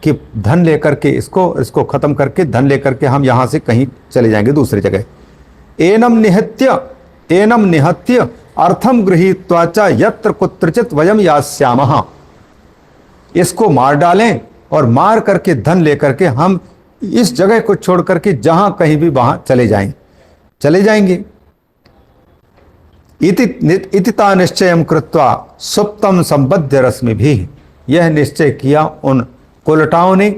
कि धन लेकर के इसको खत्म करके धन लेकर के हम यहां से कहीं चले जाएंगे दूसरी जगह। एनम निहत्य अर्थम गृहीत्वा च यत्र कुत्रचित वयम यास्यामः। इसको मार डालें और मार करके धन लेकर के हम इस जगह को छोड़ करके जहां कहीं भी वहां चले जाएंगे। इतिता निश्चयम कृत्वा सुप्तम संबद्ध रश्मि भी, यह निश्चय किया उन कुलटाओं ने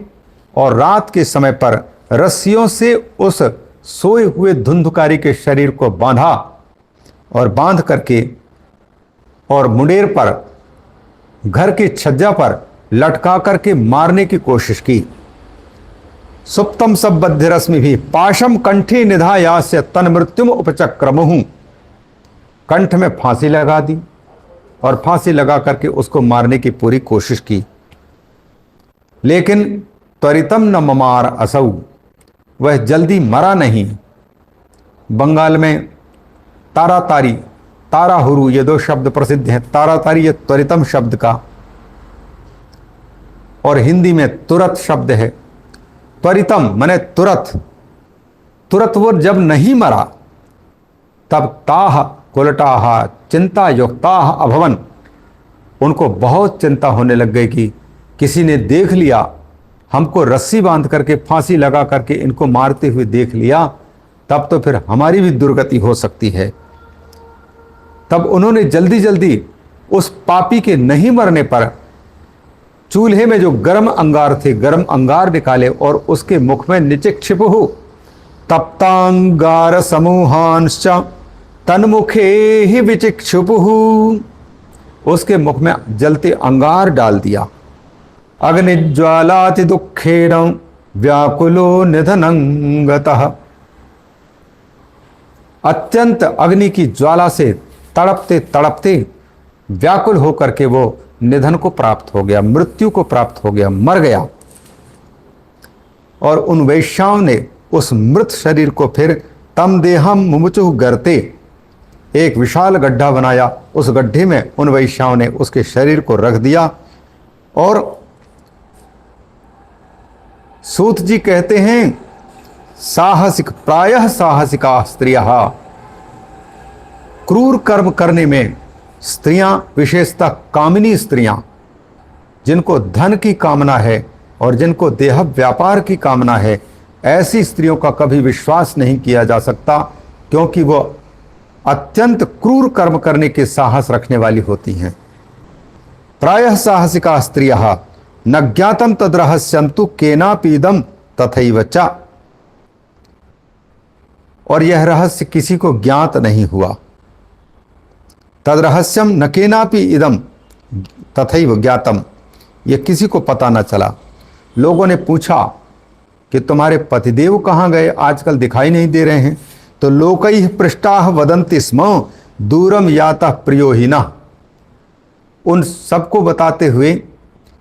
और रात के समय पर रस्सियों से उस सोए हुए धुंधुकारी के शरीर को बांधा और बांध करके और मुंडेर पर, घर की छज्जा पर लटका करके मारने की कोशिश की। सुप्तम संबद्ध रश्मि भी पाशम कंठी निधायास्य तन मृत्युम उपचक्रमुहु, कंठ में फांसी लगा दी और फांसी लगा करके उसको मारने की पूरी कोशिश की, लेकिन त्वरितम न ममार असौ, वह जल्दी मरा नहीं। बंगाल में तारातारी, ताराहुरु, ये दो शब्द प्रसिद्ध हैं। तारातारी ये त्वरितम शब्द का, और हिंदी में तुरत शब्द है। त्वरितम माने तुरत, तुरत वो जब नहीं मरा तब ताह कुलटाह चिंता युक्ताह अभवन, उनको बहुत चिंता होने लग गई कि किसी ने देख लिया, हमको रस्सी बांध करके फांसी लगा करके इनको मारते हुए देख लिया, तब तो फिर हमारी भी दुर्गति हो सकती है। तब उन्होंने जल्दी जल्दी उस पापी के नहीं मरने पर चूल्हे में जो गर्म अंगार थे, गर्म अंगार निकाले और उसके मुख में निचिक्षिपुः तप्तांगार समूहांश्च तन्मुखे ही विचिक्षुपुः, उसके मुख में जलते अंगार डाल दिया। अग्निज्वालाति दुःखेन व्याकुलो निधनं गतः, अत्यंत अग्नि की ज्वाला से तड़पते तड़पते व्याकुल होकर के वो निधन को प्राप्त हो गया, मृत्यु को प्राप्त हो गया, मर गया। और उन वैश्याओं ने उस मृत शरीर को फिर तम देहम मुमुचुः गर्ते, एक विशाल गड्ढा बनाया, उस गड्ढे में उन वैश्याओं ने उसके शरीर को रख दिया। और सूत जी कहते हैं साहसिक प्रायः साहसिका स्त्रियः, क्रूर कर्म करने में स्त्रियां, विशेषतः कामिनी स्त्रियां, जिनको धन की कामना है और जिनको देह व्यापार की कामना है, ऐसी स्त्रियों का कभी विश्वास नहीं किया जा सकता, क्योंकि वो अत्यंत क्रूर कर्म करने के साहस रखने वाली होती हैं। प्रायः साहसिका स्त्रियः न ज्ञातम तद रहस्यम तु केनापीदम तथैव च, और यह रहस्य किसी को ज्ञात नहीं हुआ। तद रहस्यम न केनापि इदम तथैव ज्ञातम, यह किसी को पता न चला। लोगों ने पूछा कि तुम्हारे पतिदेव कहाँ गए, आजकल दिखाई नहीं दे रहे हैं। तो लोकैः पृष्टाः वदन्ति स्म दूरम यातः प्रियोहिनः, उन सबको बताते हुए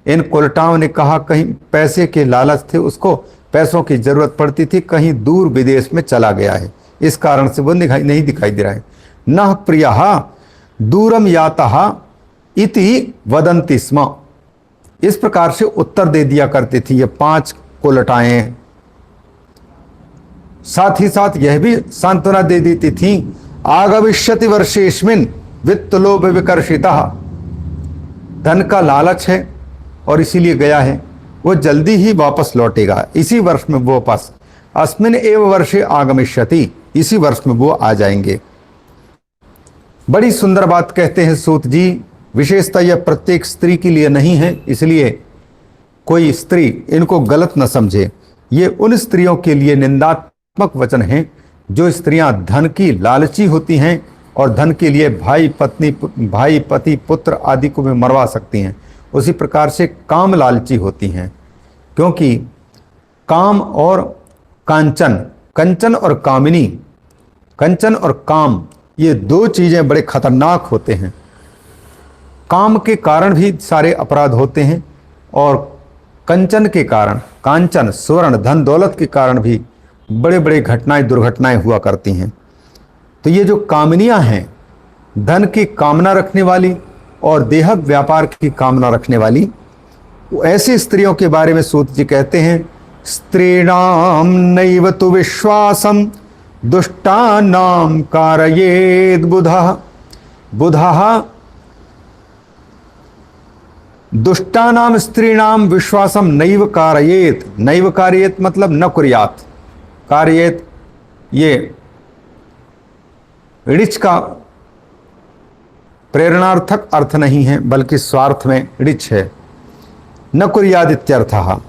इन कुलटाओं ने कहा कहीं पैसे के लालच थे, उसको पैसों की जरूरत पड़ती थी, कहीं दूर विदेश में चला गया है, इस कारण से वो नहीं दिखाई दे रहा है। न प्रियः दूरम यातः इति वदन्ति स्म, इस प्रकार से उत्तर दे दिया करती थी ये 5 कुलटाएं। साथ ही साथ यह भी सांत्वना दे देती थी आगमिष्यति वर्षेस्मिन् वित्तलोभ विकर्षितः, धन का लालच है और इसीलिए गया है, वो जल्दी ही वापस लौटेगा, इसी वर्ष में वो वापस अस्मिन् एव वर्षे आगमिष्यति, इसी वर्ष में वो आ जाएंगे। बड़ी सुंदर बात कहते हैं सूत जी, विशेषतः यह प्रत्येक स्त्री के लिए नहीं है, इसलिए कोई स्त्री इनको गलत न समझे। ये उन स्त्रियों के लिए निंदात्मक वचन हैं जो स्त्रियां धन की लालची होती हैं और धन के लिए भाई पति पुत्र आदि को भी मरवा सकती हैं। उसी प्रकार से काम लालची होती हैं, क्योंकि काम और कांचन, कंचन और कामिनी, कंचन और काम, ये 2 चीजें बड़े खतरनाक होते हैं। काम के कारण भी सारे अपराध होते हैं और कंचन के कारण, कांचन स्वर्ण धन दौलत के कारण भी बड़े बड़े घटनाएं दुर्घटनाएं हुआ करती हैं। तो ये जो कामनियां हैं, धन की कामना रखने वाली और देह व्यापार की कामना रखने वाली, ऐसी स्त्रियों के बारे में सूत जी कहते हैं स्त्रीणाम नैव तु विश्वासम दुष्टानाम कारयेद बुधः, बुधः दुष्टानाम स्त्रीणाम विश्वासम नैव कारयेत, नैव कारयेत मतलब न कुर्यात, कारयेत ये ऋच का प्रेरणार्थक अर्थ नहीं है, बल्कि स्वार्थ में ऋच है। न कुर्याद इत्यर्थः,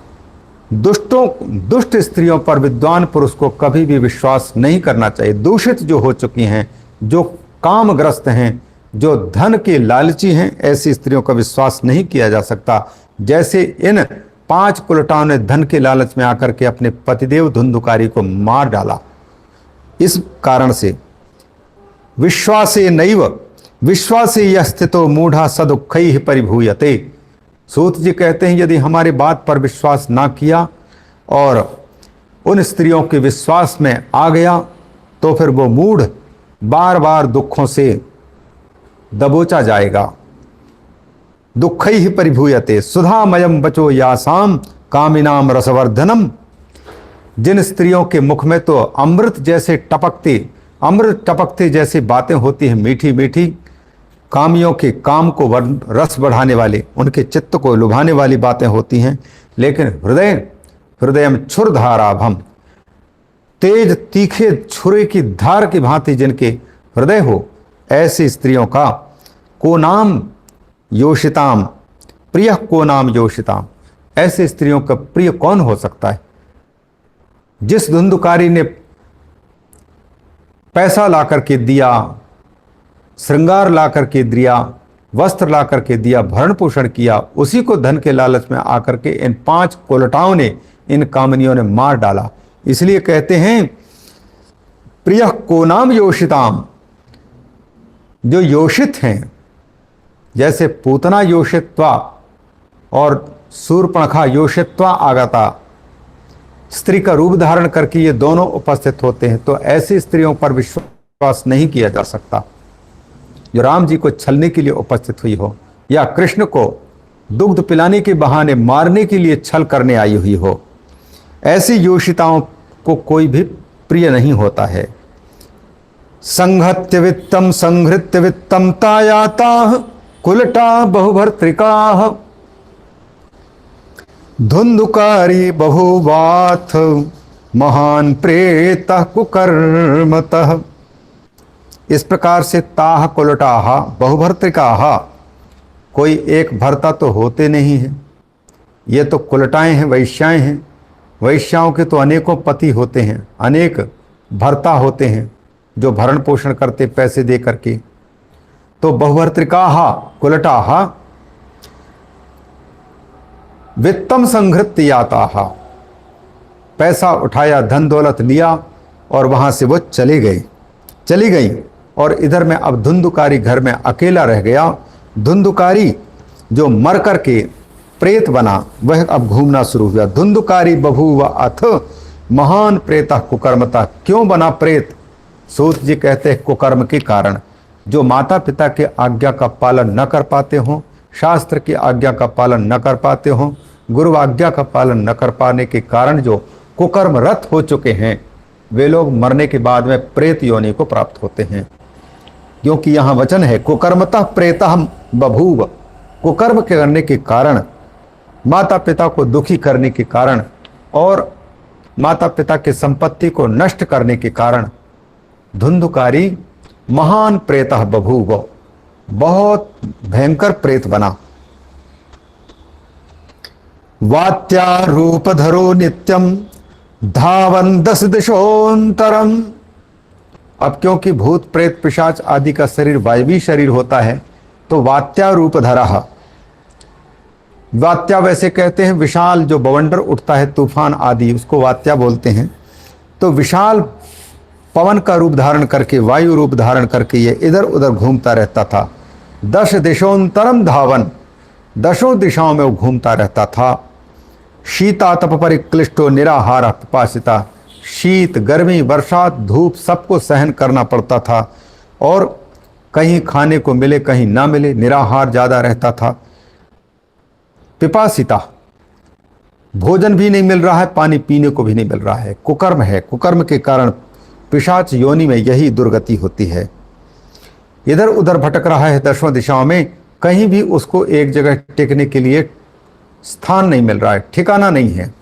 दुष्ट स्त्रियों पर विद्वान पुरुष को कभी भी विश्वास नहीं करना चाहिए। दूषित जो हो चुकी हैं, जो कामग्रस्त हैं, जो धन के लालची हैं, ऐसी स्त्रियों का विश्वास नहीं किया जा सकता। जैसे इन 5 कुलटाओं ने धन के लालच में आकर के अपने पतिदेव धुंधुकारी को मार डाला। इस कारण से विश्वासे नैव विश्वासे यह स्थितो मूढ़ा सदुःखैः परिभूयते, सूत जी कहते हैं यदि हमारी बात पर विश्वास ना किया और उन स्त्रियों के विश्वास में आ गया तो फिर वो मूढ़ बार बार दुखों से दबोचा जाएगा। दुःखैः परिभूयते सुधामयम बचो यासाम कामिनाम रसवर्धनम, जिन स्त्रियों के मुख में तो अमृत टपकते जैसी बातें होती हैं, मीठी मीठी, कामियों के काम को रस बढ़ाने वाले, उनके चित्त को लुभाने वाली बातें होती हैं, लेकिन हृदयम छुरधाराभम, तेज तीखे छुरे की धार की भांति जिनके हृदय हो, ऐसी स्त्रियों का को नाम योषिताम प्रिय, को नाम योषिताम, ऐसे स्त्रियों का प्रिय कौन हो सकता है। जिस धुंधुकारी ने पैसा ला करके दिया, श्रृंगार ला करके दिया, वस्त्र ला करके दिया, भरण पोषण किया, उसी को धन के लालच में आकर के इन 5 कोलटाओं ने, इन कामनियों ने मार डाला। इसलिए कहते हैं प्रिय को नाम योषिताम, जो योषित हैं, जैसे पूतना योषित्वा और शूर्पणखा योषित्वा आगता, स्त्री का रूप धारण करके ये दोनों उपस्थित होते हैं, तो ऐसी स्त्रियों पर विश्वास नहीं किया जा सकता। जो राम जी को छलने के लिए उपस्थित हुई हो, या कृष्ण को दुग्ध पिलाने के बहाने मारने के लिए छल करने आई हुई हो, ऐसी योषिताओं को कोई भी प्रिय नहीं होता है। संहत्य वित्तम संहृत्य वित्तम तायाता कुलटा बहुभर्त्रिका धुंधुकारी बहुवाथ महान प्रेतः कुकर्मतः। इस प्रकार से ताह कुलटाह बहुभर्त्रिकाः, कोई एक भर्ता तो होते नहीं है, ये तो कुलटाएं हैं, वैश्याएं हैं। वैश्याओं के तो अनेकों पति होते हैं, अनेक भर्ता होते हैं जो भरण पोषण करते पैसे दे करके। तो बहुभर्त्रिकाः कुलटाः वित्तम संहृत्य याताः, पैसा उठाया, धन दौलत लिया और वहां से वो चली गई। और इधर में अब धुंधुकारी घर में अकेला रह गया। धुंधुकारी जो मर करके प्रेत बना, वह अब घूमना शुरू हुआ। धुंधुकारी बभूव अथ महान प्रेतः कुकर्मतः। क्यों बना प्रेत? सूत जी कहते हैं कुकर्म के कारण। जो माता पिता के आज्ञा का पालन न कर पाते हों, शास्त्र की आज्ञा का पालन न कर पाते हों, गुरु आज्ञा का पालन न कर पाने के कारण जो कुकर्मरत हो चुके हैं, वे लोग मरने के बाद में प्रेत योनि को प्राप्त होते हैं। क्योंकि यहाँ वचन है कुकर्मतः प्रेतः बभूव। कुकर्म करने के कारण, माता पिता को दुखी करने के कारण और माता पिता की संपत्ति को नष्ट करने के कारण धुंधुकारी महान प्रेतः बभूव, बहुत भयंकर प्रेत बना। वात्यारूपधरो नित्यम धावन 10 दिशोंतरम। अब क्योंकि भूत प्रेत पिशाच आदि का शरीर वायवी शरीर होता है, तो वात्यारूपधरः, वात्या वैसे कहते हैं विशाल जो बवंडर उठता है, तूफान आदि, उसको वात्या बोलते हैं। तो विशाल पवन का रूप धारण करके, वायु रूप धारण करके ये इधर उधर घूमता रहता था। 10 दिशोंतरम धावन, 10 दिशाओं में वो घूमता रहता था। शीता तप परिक्लिष्टो निराहार पिपासिता, शीत गर्मी बरसात धूप सबको सहन करना पड़ता था और कहीं खाने को मिले कहीं ना मिले, निराहार ज्यादा रहता था। पिपासिता, भोजन भी नहीं मिल रहा है, पानी पीने को भी नहीं मिल रहा है। कुकर्म है, कुकर्म के कारण पिशाच योनि में यही दुर्गति होती है। इधर उधर भटक रहा है 10 दिशाओं में, कहीं भी उसको एक जगह टिकने के लिए स्थान नहीं मिल रहा है, ठिकाना नहीं है।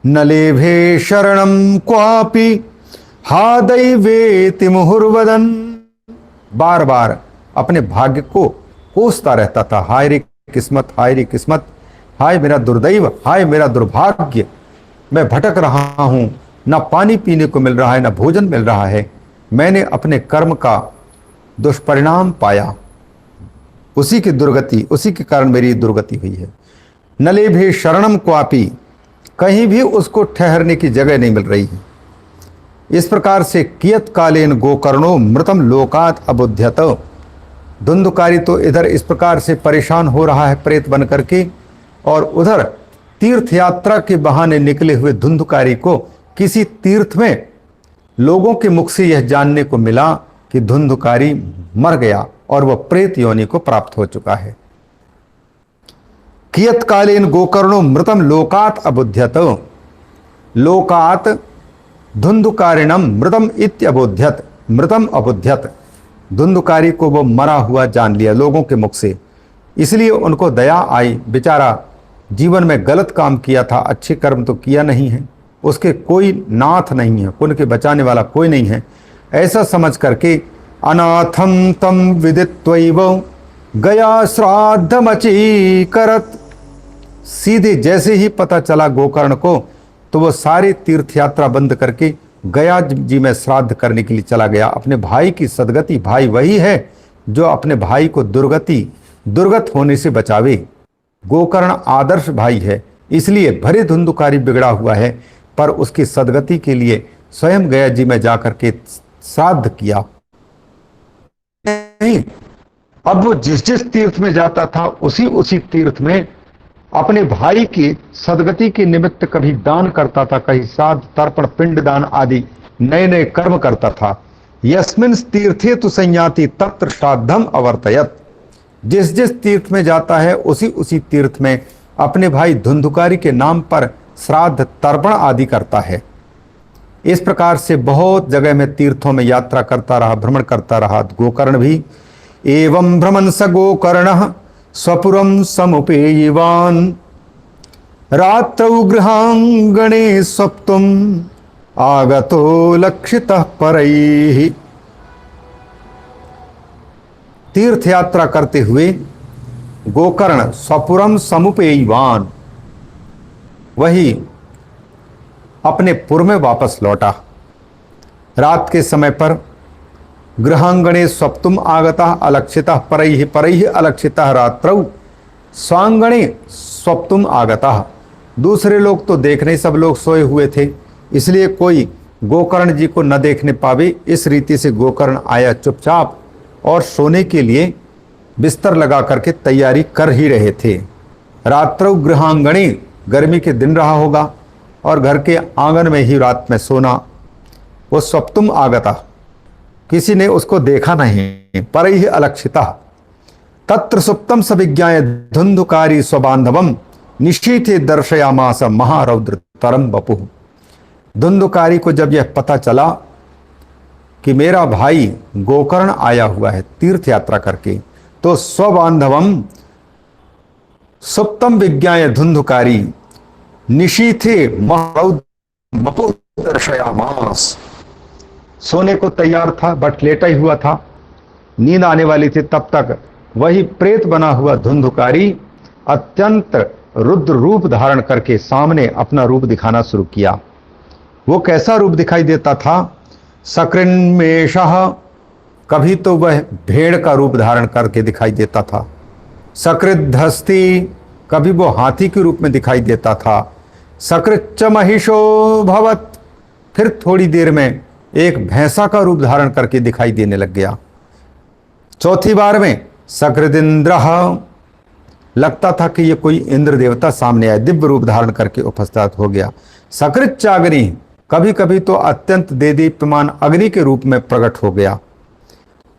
न लेभे शरणम क्वापि हा दैवेति मुहुर्वदन। बार बार अपने भाग्य को कोसता रहता था, हाय रे किस्मत, हाय रे किस्मत, हाय मेरा दुर्दैव, हाय मेरा दुर्भाग्य, मैं भटक रहा हूं, ना पानी पीने को मिल रहा है, ना भोजन मिल रहा है। मैंने अपने कर्म का दुष्परिणाम पाया, उसी की दुर्गति, उसी के कारण मेरी दुर्गति हुई है। न लेभे शरणम क्वापि, कहीं भी उसको ठहरने की जगह नहीं मिल रही है। इस प्रकार से कियत कालेन गोकर्णो मृतम लोकात अबुध्यत। धुंधुकारी तो इधर इस प्रकार से परेशान हो रहा है प्रेत बन करके, और उधर तीर्थ यात्रा के बहाने निकले हुए धुंधुकारी को किसी तीर्थ में लोगों के मुख से यह जानने को मिला कि धुंधुकारी मर गया और वह प्रेत योनि को प्राप्त हो चुका है। कियत कालेन गोकर्णो मृतम लोकात अबुध्यत। लोकात धुंधुकारिणम मृतम इत्यबोध्यत, मृतम अबुध्यत। धुंधुकारी को वो मरा हुआ जान लिया लोगों के मुख से, इसलिए उनको दया आई। बेचारा जीवन में गलत काम किया था, अच्छे कर्म तो किया नहीं है, उसके कोई नाथ नहीं है, उनके बचाने वाला कोई नहीं है। ऐसा समझ करके अनाथम तम विदित्वैव गया श्राद्धमची करत। सीधे जैसे ही पता चला गोकर्ण को, तो वो सारी तीर्थ यात्रा बंद करके गया जी में श्राद्ध करने के लिए चला गया। अपने भाई की सदगति, भाई वही है जो अपने भाई को दुर्गत होने से बचावे। गोकर्ण आदर्श भाई है, इसलिए भरे धुंधुकारी बिगड़ा हुआ है, पर उसकी सदगति के लिए स्वयं गया जी में जाकर के श्राद्ध किया। नहीं, अब वो जिस जिस तीर्थ में जाता था उसी तीर्थ में अपने भाई की सदगति के निमित्त कभी दान करता था, कहीं श्राद्ध तर्पण पिंड दान आदि नए नए कर्म करता था। यस्मिन् तीर्थे तु संयाति तत्र श्राद्धम अवर्तयत। जिस जिस तीर्थ में जाता है उसी उसी तीर्थ में अपने भाई धुंधुकारी के नाम पर श्राद्ध तर्पण आदि करता है। इस प्रकार से बहुत जगह में तीर्थों में यात्रा करता रहा, भ्रमण करता रहा गोकर्ण भी। एवं भ्रमन् स गोकर्णः स्वपुरं समुपेयिवान् रात्रौ गृहांगणे स्वप्तुम् आगतो लक्षितः परैः। तीर्थ यात्रा करते हुए गोकर्ण स्वपुरम समुपेयिवान, वही अपने पुर में वापस लौटा। रात के समय पर गृहांगणे स्वप्तुम आगतः अलक्षितः परैः परैः अलक्षितः रात्रौ स्वांगणे स्वप्तुम आगतः। दूसरे लोग तो देख नहीं, सब लोग सोए हुए थे, इसलिए कोई गोकर्ण जी को न देखने पावे, इस रीति से गोकर्ण आया चुपचाप और सोने के लिए बिस्तर लगा करके तैयारी कर ही रहे थे। रात्रौ गृहांगणे, गर्मी के दिन रहा होगा और घर के आंगन में ही रात में सोना। वो स्वप्तुम आगता, किसी ने उसको देखा नहीं। परैः अलक्षिता तत्र सुप्तम सविज्ञाय धुंधुकारी स्वबांधवम निशीथे दर्शयामास महारौद्र तरम बपुः। धुंधुकारी को जब यह पता चला कि मेरा भाई गोकर्ण आया हुआ है तीर्थ यात्रा करके, तो स्वबांधवम सुप्तम विज्ञाय धुंधुकारी निशीथे महारौद्र बपुः दर्शयामास। सोने को तैयार था बट लेटा ही हुआ था, नींद आने वाली थी, तब तक वही प्रेत बना हुआ धुंधुकारी अत्यंत रुद्र रूप धारण करके सामने अपना रूप दिखाना शुरू किया। वो कैसा रूप दिखाई देता था? सकृन्मेषः, कभी तो वह भेड़ का रूप धारण करके दिखाई देता था। सकृद्धस्ति, कभी वो हाथी के रूप में दिखाई देता था। सकृच्च महिषो भवत, फिर थोड़ी देर में एक भैंसा का रूप धारण करके दिखाई देने लग गया। चौथी बार में सकृदिंद्रः, लगता था कि ये कोई इंद्र देवता सामने आए, दिव्य रूप धारण करके उपस्थित हो गया। सकृच्चाग्नि, कभी कभी तो अत्यंत देदीप्यमान अग्नि के रूप में प्रकट हो गया।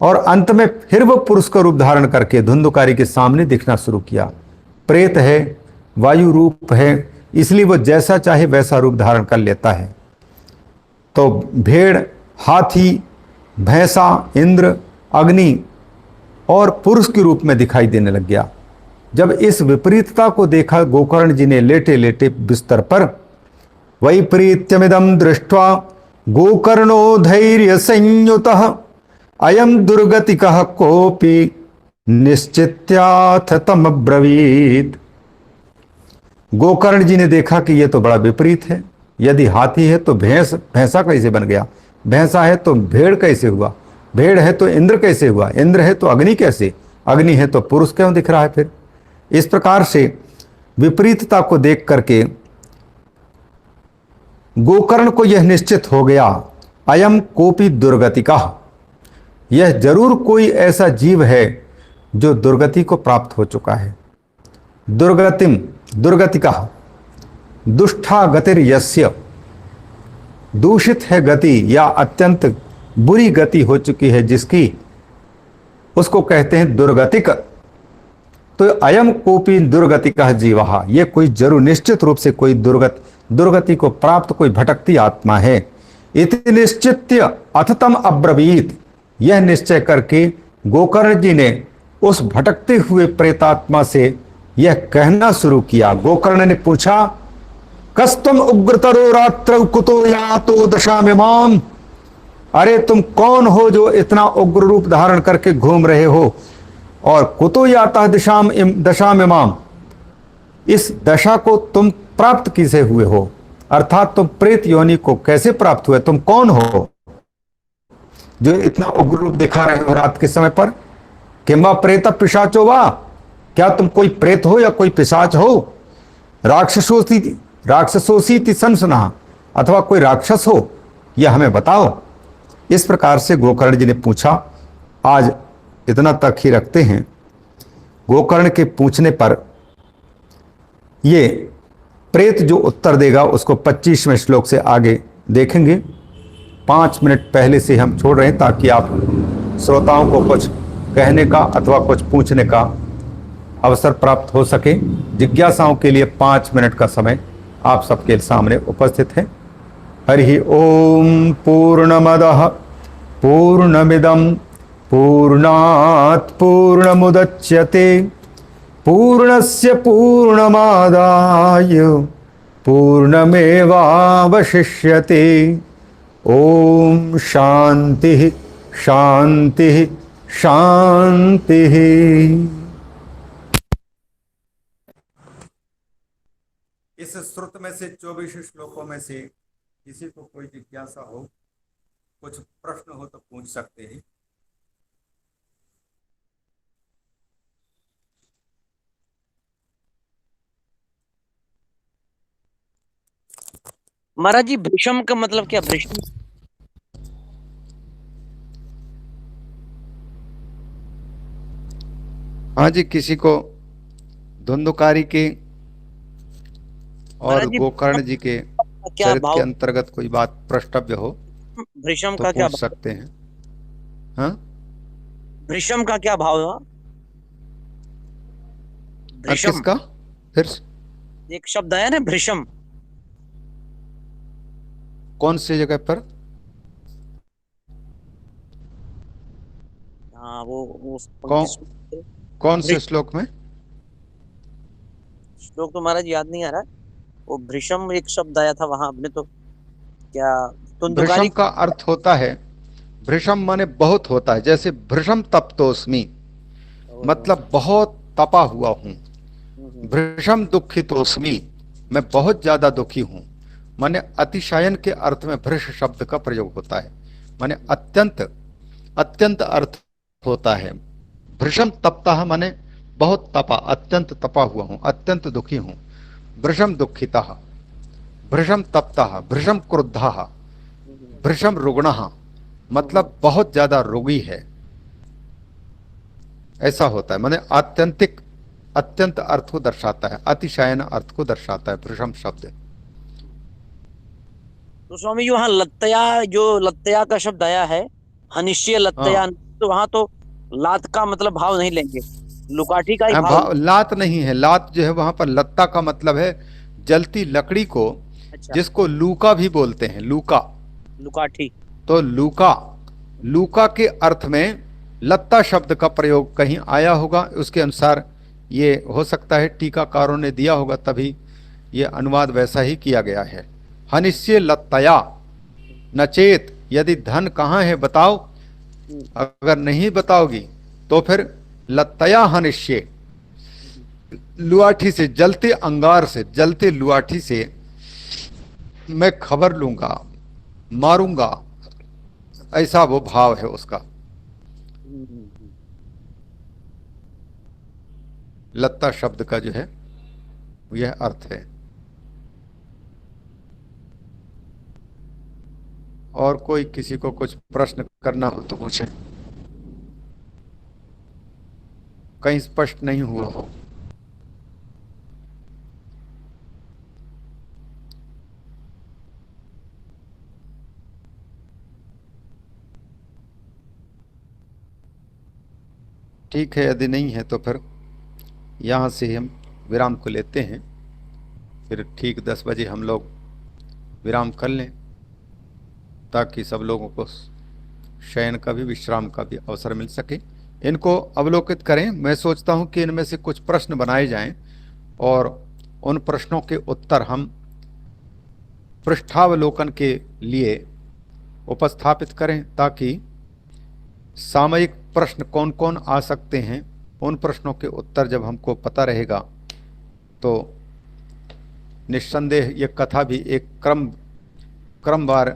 और अंत में फिर वो पुरुष का रूप धारण करके धुंधुकारी के सामने दिखना शुरू किया। प्रेत है, वायु रूप है, इसलिए वो जैसा चाहे वैसा रूप धारण कर लेता है। तो भेड़, हाथी, भैंसा, इंद्र, अग्नि और पुरुष के रूप में दिखाई देने लग गया। जब इस विपरीतता को देखा गोकर्ण जी ने लेटे लेटे बिस्तर पर, वैपरीत्यमिदं दृष्ट्वा गोकर्णो धैर्य संयुतः अयम दुर्गतिकः कोपि निश्चित्याथ तमब्रवीत्। गोकर्ण जी ने देखा कि यह तो बड़ा विपरीत है, यदि हाथी है तो भैंसा कैसे बन गया, भैंसा है तो भेड़ कैसे हुआ, भेड़ है तो इंद्र कैसे हुआ, इंद्र है तो अग्नि कैसे, अग्नि है तो पुरुष क्यों दिख रहा है। फिर इस प्रकार से विपरीतता को देख करके गोकर्ण को यह निश्चित हो गया, अयम कोपि दुर्गतिका, यह जरूर कोई ऐसा जीव है जो दुर्गति को प्राप्त हो चुका है। दुर्गतिम, दुर्गतिका, दुष्टा गतिर यस्य, दूषित है गति या अत्यंत बुरी गति हो चुकी है जिसकी, उसको कहते हैं दुर्गतिक। तो अयम कोपि दुर्गतिका जीवः, ये कोई जरूर निश्चित रूप से कोई दुर्गति को प्राप्त कोई भटकती आत्मा है। इति निश्चित्य अथतम अब्रवीत, यह निश्चय करके गोकर्ण जी ने उस भटकते हुए प्रेतात्मा से यह कहना शुरू किया। गोकर्ण ने पूछा, कस्तम उग्रतरो रात्रौ कुतो यातो दशामिमाम, अरे तुम कौन हो जो इतना उग्र रूप धारण करके घूम रहे हो, और कुतो याता दशामिमाम, इस दशा को तुम प्राप्त किसे हुए हो, अर्थात तुम प्रेत योनि को कैसे प्राप्त हुए, तुम कौन हो जो इतना उग्र रूप दिखा रहे हो रात के समय पर। किंवा प्रेत पिशाचो वा, क्या तुम कोई प्रेत हो या कोई पिशाच हो। राक्षसोसी संसना, अथवा कोई राक्षस हो, यह हमें बताओ। इस प्रकार से गोकर्ण जी ने पूछा। आज इतना तक ही रखते हैं। गोकर्ण के पूछने पर ये प्रेत जो उत्तर देगा उसको 25वें श्लोक से आगे देखेंगे। 5 मिनट पहले से हम छोड़ रहे हैं ताकि आप श्रोताओं को कुछ कहने का अथवा कुछ पूछने का अवसर प्राप्त हो सके। जिज्ञासाओं के लिए 5 मिनट का समय आप सबके सामने उपस्थित है। हरि ओम। पूर्णमदः पूर्णमिदं पूर्णात् पूर्णमुदच्यते पूर्णस्य पूर्णमादाय पूर्णमेवावशिष्यते। ओम शांति शांति शांति। इस श्रुत में से 24 श्लोकों में से किसी को कोई जिज्ञासा हो, कुछ प्रश्न हो तो पूछ सकते हैं। महाराज जी, भृशम का मतलब क्या? भृशम हाँ जी, किसी को धुंधुकारी के और महाराज जी, गोकर्ण जी के क्या चरित्र भाव? के अंतर्गत कोई बात प्रष्टव्य हो भृशम तो का क्या पूछ भाव? सकते हैं। हाँ, भृशम का क्या भाव हुआ? भृशम किसका? फिर एक शब्द आया ना, भृशम। कौन सी जगह पर? हाँ, वो कौन कौन से भृ- श्लोक में? श्लोक तो महाराज याद नहीं आ रहा। वो भृशम एक शब्द आया था वहां अपने तो। क्या भृशम तुंदुकारी? का अर्थ होता है, भृशम माने बहुत होता है। जैसे भृशम तप्तोस्मि, मतलब बहुत तपा हुआ हूं। भृशम दुखितोस्मि, मैं बहुत ज्यादा दुखी हूं। माने अतिशयन के अर्थ में भृश शब्द का प्रयोग होता है। माने अत्यंत अत्यंत अर्थ होता है। भृशम तप्ता माने बहुत तपा, अत्यंत तपा हुआ हूं, अत्यंत दुखी हूं। भृशम दुखिता, भृशम तप्ता, भृशम क्रुद्धा, भृशम रुग्णः, मतलब बहुत ज्यादा रोगी है, ऐसा होता है। माने आत्यंतिक अत्यंत अर्थ को दर्शाता है, अतिशयन अर्थ को दर्शाता है भृशम शब्द। तो स्वामी जी, वहां लत्तया, जो लत्तया का शब्द आया है, हनिश्चय लत्तया, हाँ, तो वहां तो लात का मतलब भाव नहीं लेंगे, लुकाठी का ही भाव। लात नहीं है। लात जो है वहां पर लत्ता का मतलब है जलती लकड़ी को, अच्छा, जिसको लूका भी बोलते हैं, लूका। लुकाठी। तो लूका, लूका के अर्थ में लत्ता शब्द का प्रयोग कहीं आया होगा, उसके अनुसार ये हो सकता है टीकाकारों ने दिया होगा, तभी ये अनुवाद वैसा ही किया गया है। हनिश्य लत्तया नचेत, यदि धन कहाँ है बताओ, अगर नहीं बताओगी तो फिर लत्तया हनिश्य, लुआठी से, जलते अंगार से, जलते लुआठी से मैं खबर लूंगा, मारूंगा, ऐसा वो भाव है उसका। लत्ता शब्द का जो है यह अर्थ है। और कोई किसी को कुछ प्रश्न करना हो तो पूछे, कहीं स्पष्ट नहीं हुआ हो। ठीक है, यदि नहीं है तो फिर यहाँ से हम विराम को लेते हैं। फिर ठीक 10 बजे हम लोग विराम कर लें, ताकि सब लोगों को शयन का भी, विश्राम का भी अवसर मिल सके। इनको अवलोकित करें। मैं सोचता हूँ कि इनमें से कुछ प्रश्न बनाए जाएं और उन प्रश्नों के उत्तर हम पृष्ठावलोकन के लिए उपस्थापित करें, ताकि सामयिक प्रश्न कौन कौन आ सकते हैं, उन प्रश्नों के उत्तर जब हमको पता रहेगा तो निस्संदेह ये कथा भी एक क्रमवार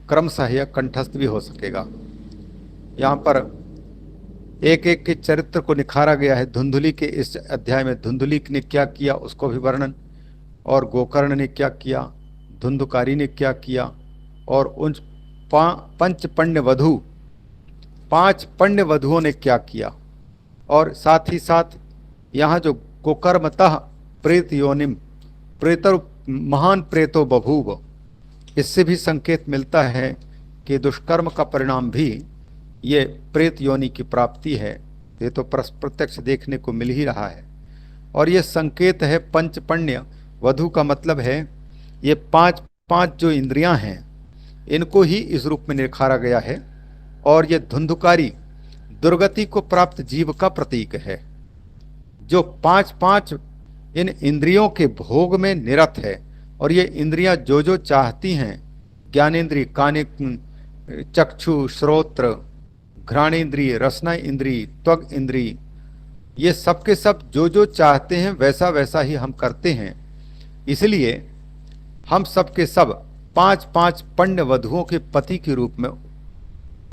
क्रमशः यह कंठस्थ भी हो सकेगा। यहाँ पर एक एक के चरित्र को निखारा गया है। धुंधुली के इस अध्याय में धुंधुली ने क्या किया उसको भी वर्णन, और गोकर्ण ने क्या किया, धुंधुकारी ने क्या किया, और उन पंच पण्य वधु, 5 पण्य वधुओं ने क्या किया, और साथ ही साथ यहाँ जो गोकर्मतः प्रेत योनिम, प्रेतर महान प्रेतो बभूव, इससे भी संकेत मिलता है के दुष्कर्म का परिणाम भी ये प्रेत योनि की प्राप्ति है। ये तो प्रत्यक्ष देखने को मिल ही रहा है। और ये संकेत है पंचपण्य वधु का मतलब है ये पांच पांच जो इंद्रियां हैं इनको ही इस रूप में निखारा गया है। और ये धुंधुकारी दुर्गति को प्राप्त जीव का प्रतीक है जो पांच पांच इन इंद्रियों के भोग में निरत है। और ये इंद्रियां जो जो चाहती हैं, ज्ञानेन्द्रिय, काने, चक्षु, श्रोत्र, घ्राणेन्द्रिय, रसना इंद्रिय, त्वग इंद्रिय, ये सब के सब जो जो चाहते हैं वैसा वैसा ही हम करते हैं। इसलिए हम सब के सब पांच पांच पण्य वधुओं के पति के रूप में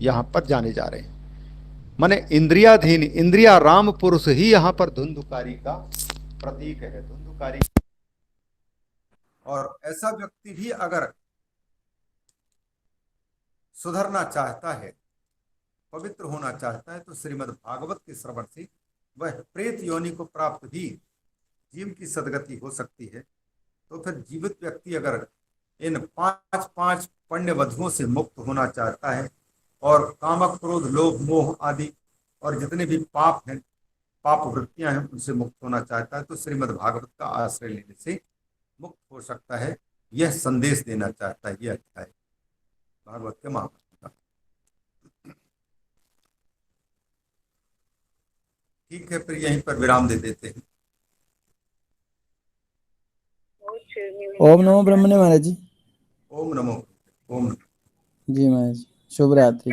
यहां पर जाने जा रहे हैं। माने इंद्रियाधीन, इंद्रिया राम पुरुष ही यहां पर धुंधुकारी का प्रतीक है। धुंधुकारी। और ऐसा व्यक्ति भी अगर सुधरना चाहता है, पवित्र होना चाहता है, तो श्रीमद् भागवत के श्रवण से वह प्रेत योनि को प्राप्त भी जीव की सदगति हो सकती है। तो फिर जीवित व्यक्ति अगर इन पांच पांच पण्य वधुओं से मुक्त होना चाहता है और कामक, क्रोध, लोभ, मोह आदि और जितने भी पाप हैं, पाप वृत्तियां हैं, उनसे मुक्त होना चाहता है तो श्रीमद् भागवत का आश्रय लेने से मुक्त हो सकता है। यह संदेश देना चाहता है यह अध्याय भागवत के महाभारत का। ठीक है, फिर यहीं पर विराम दे देते हैं। ओम नमो ब्रह्मणे महाराज जी। ओम नमो। ओम नमो। जी महाराज, शुभ रात्रि।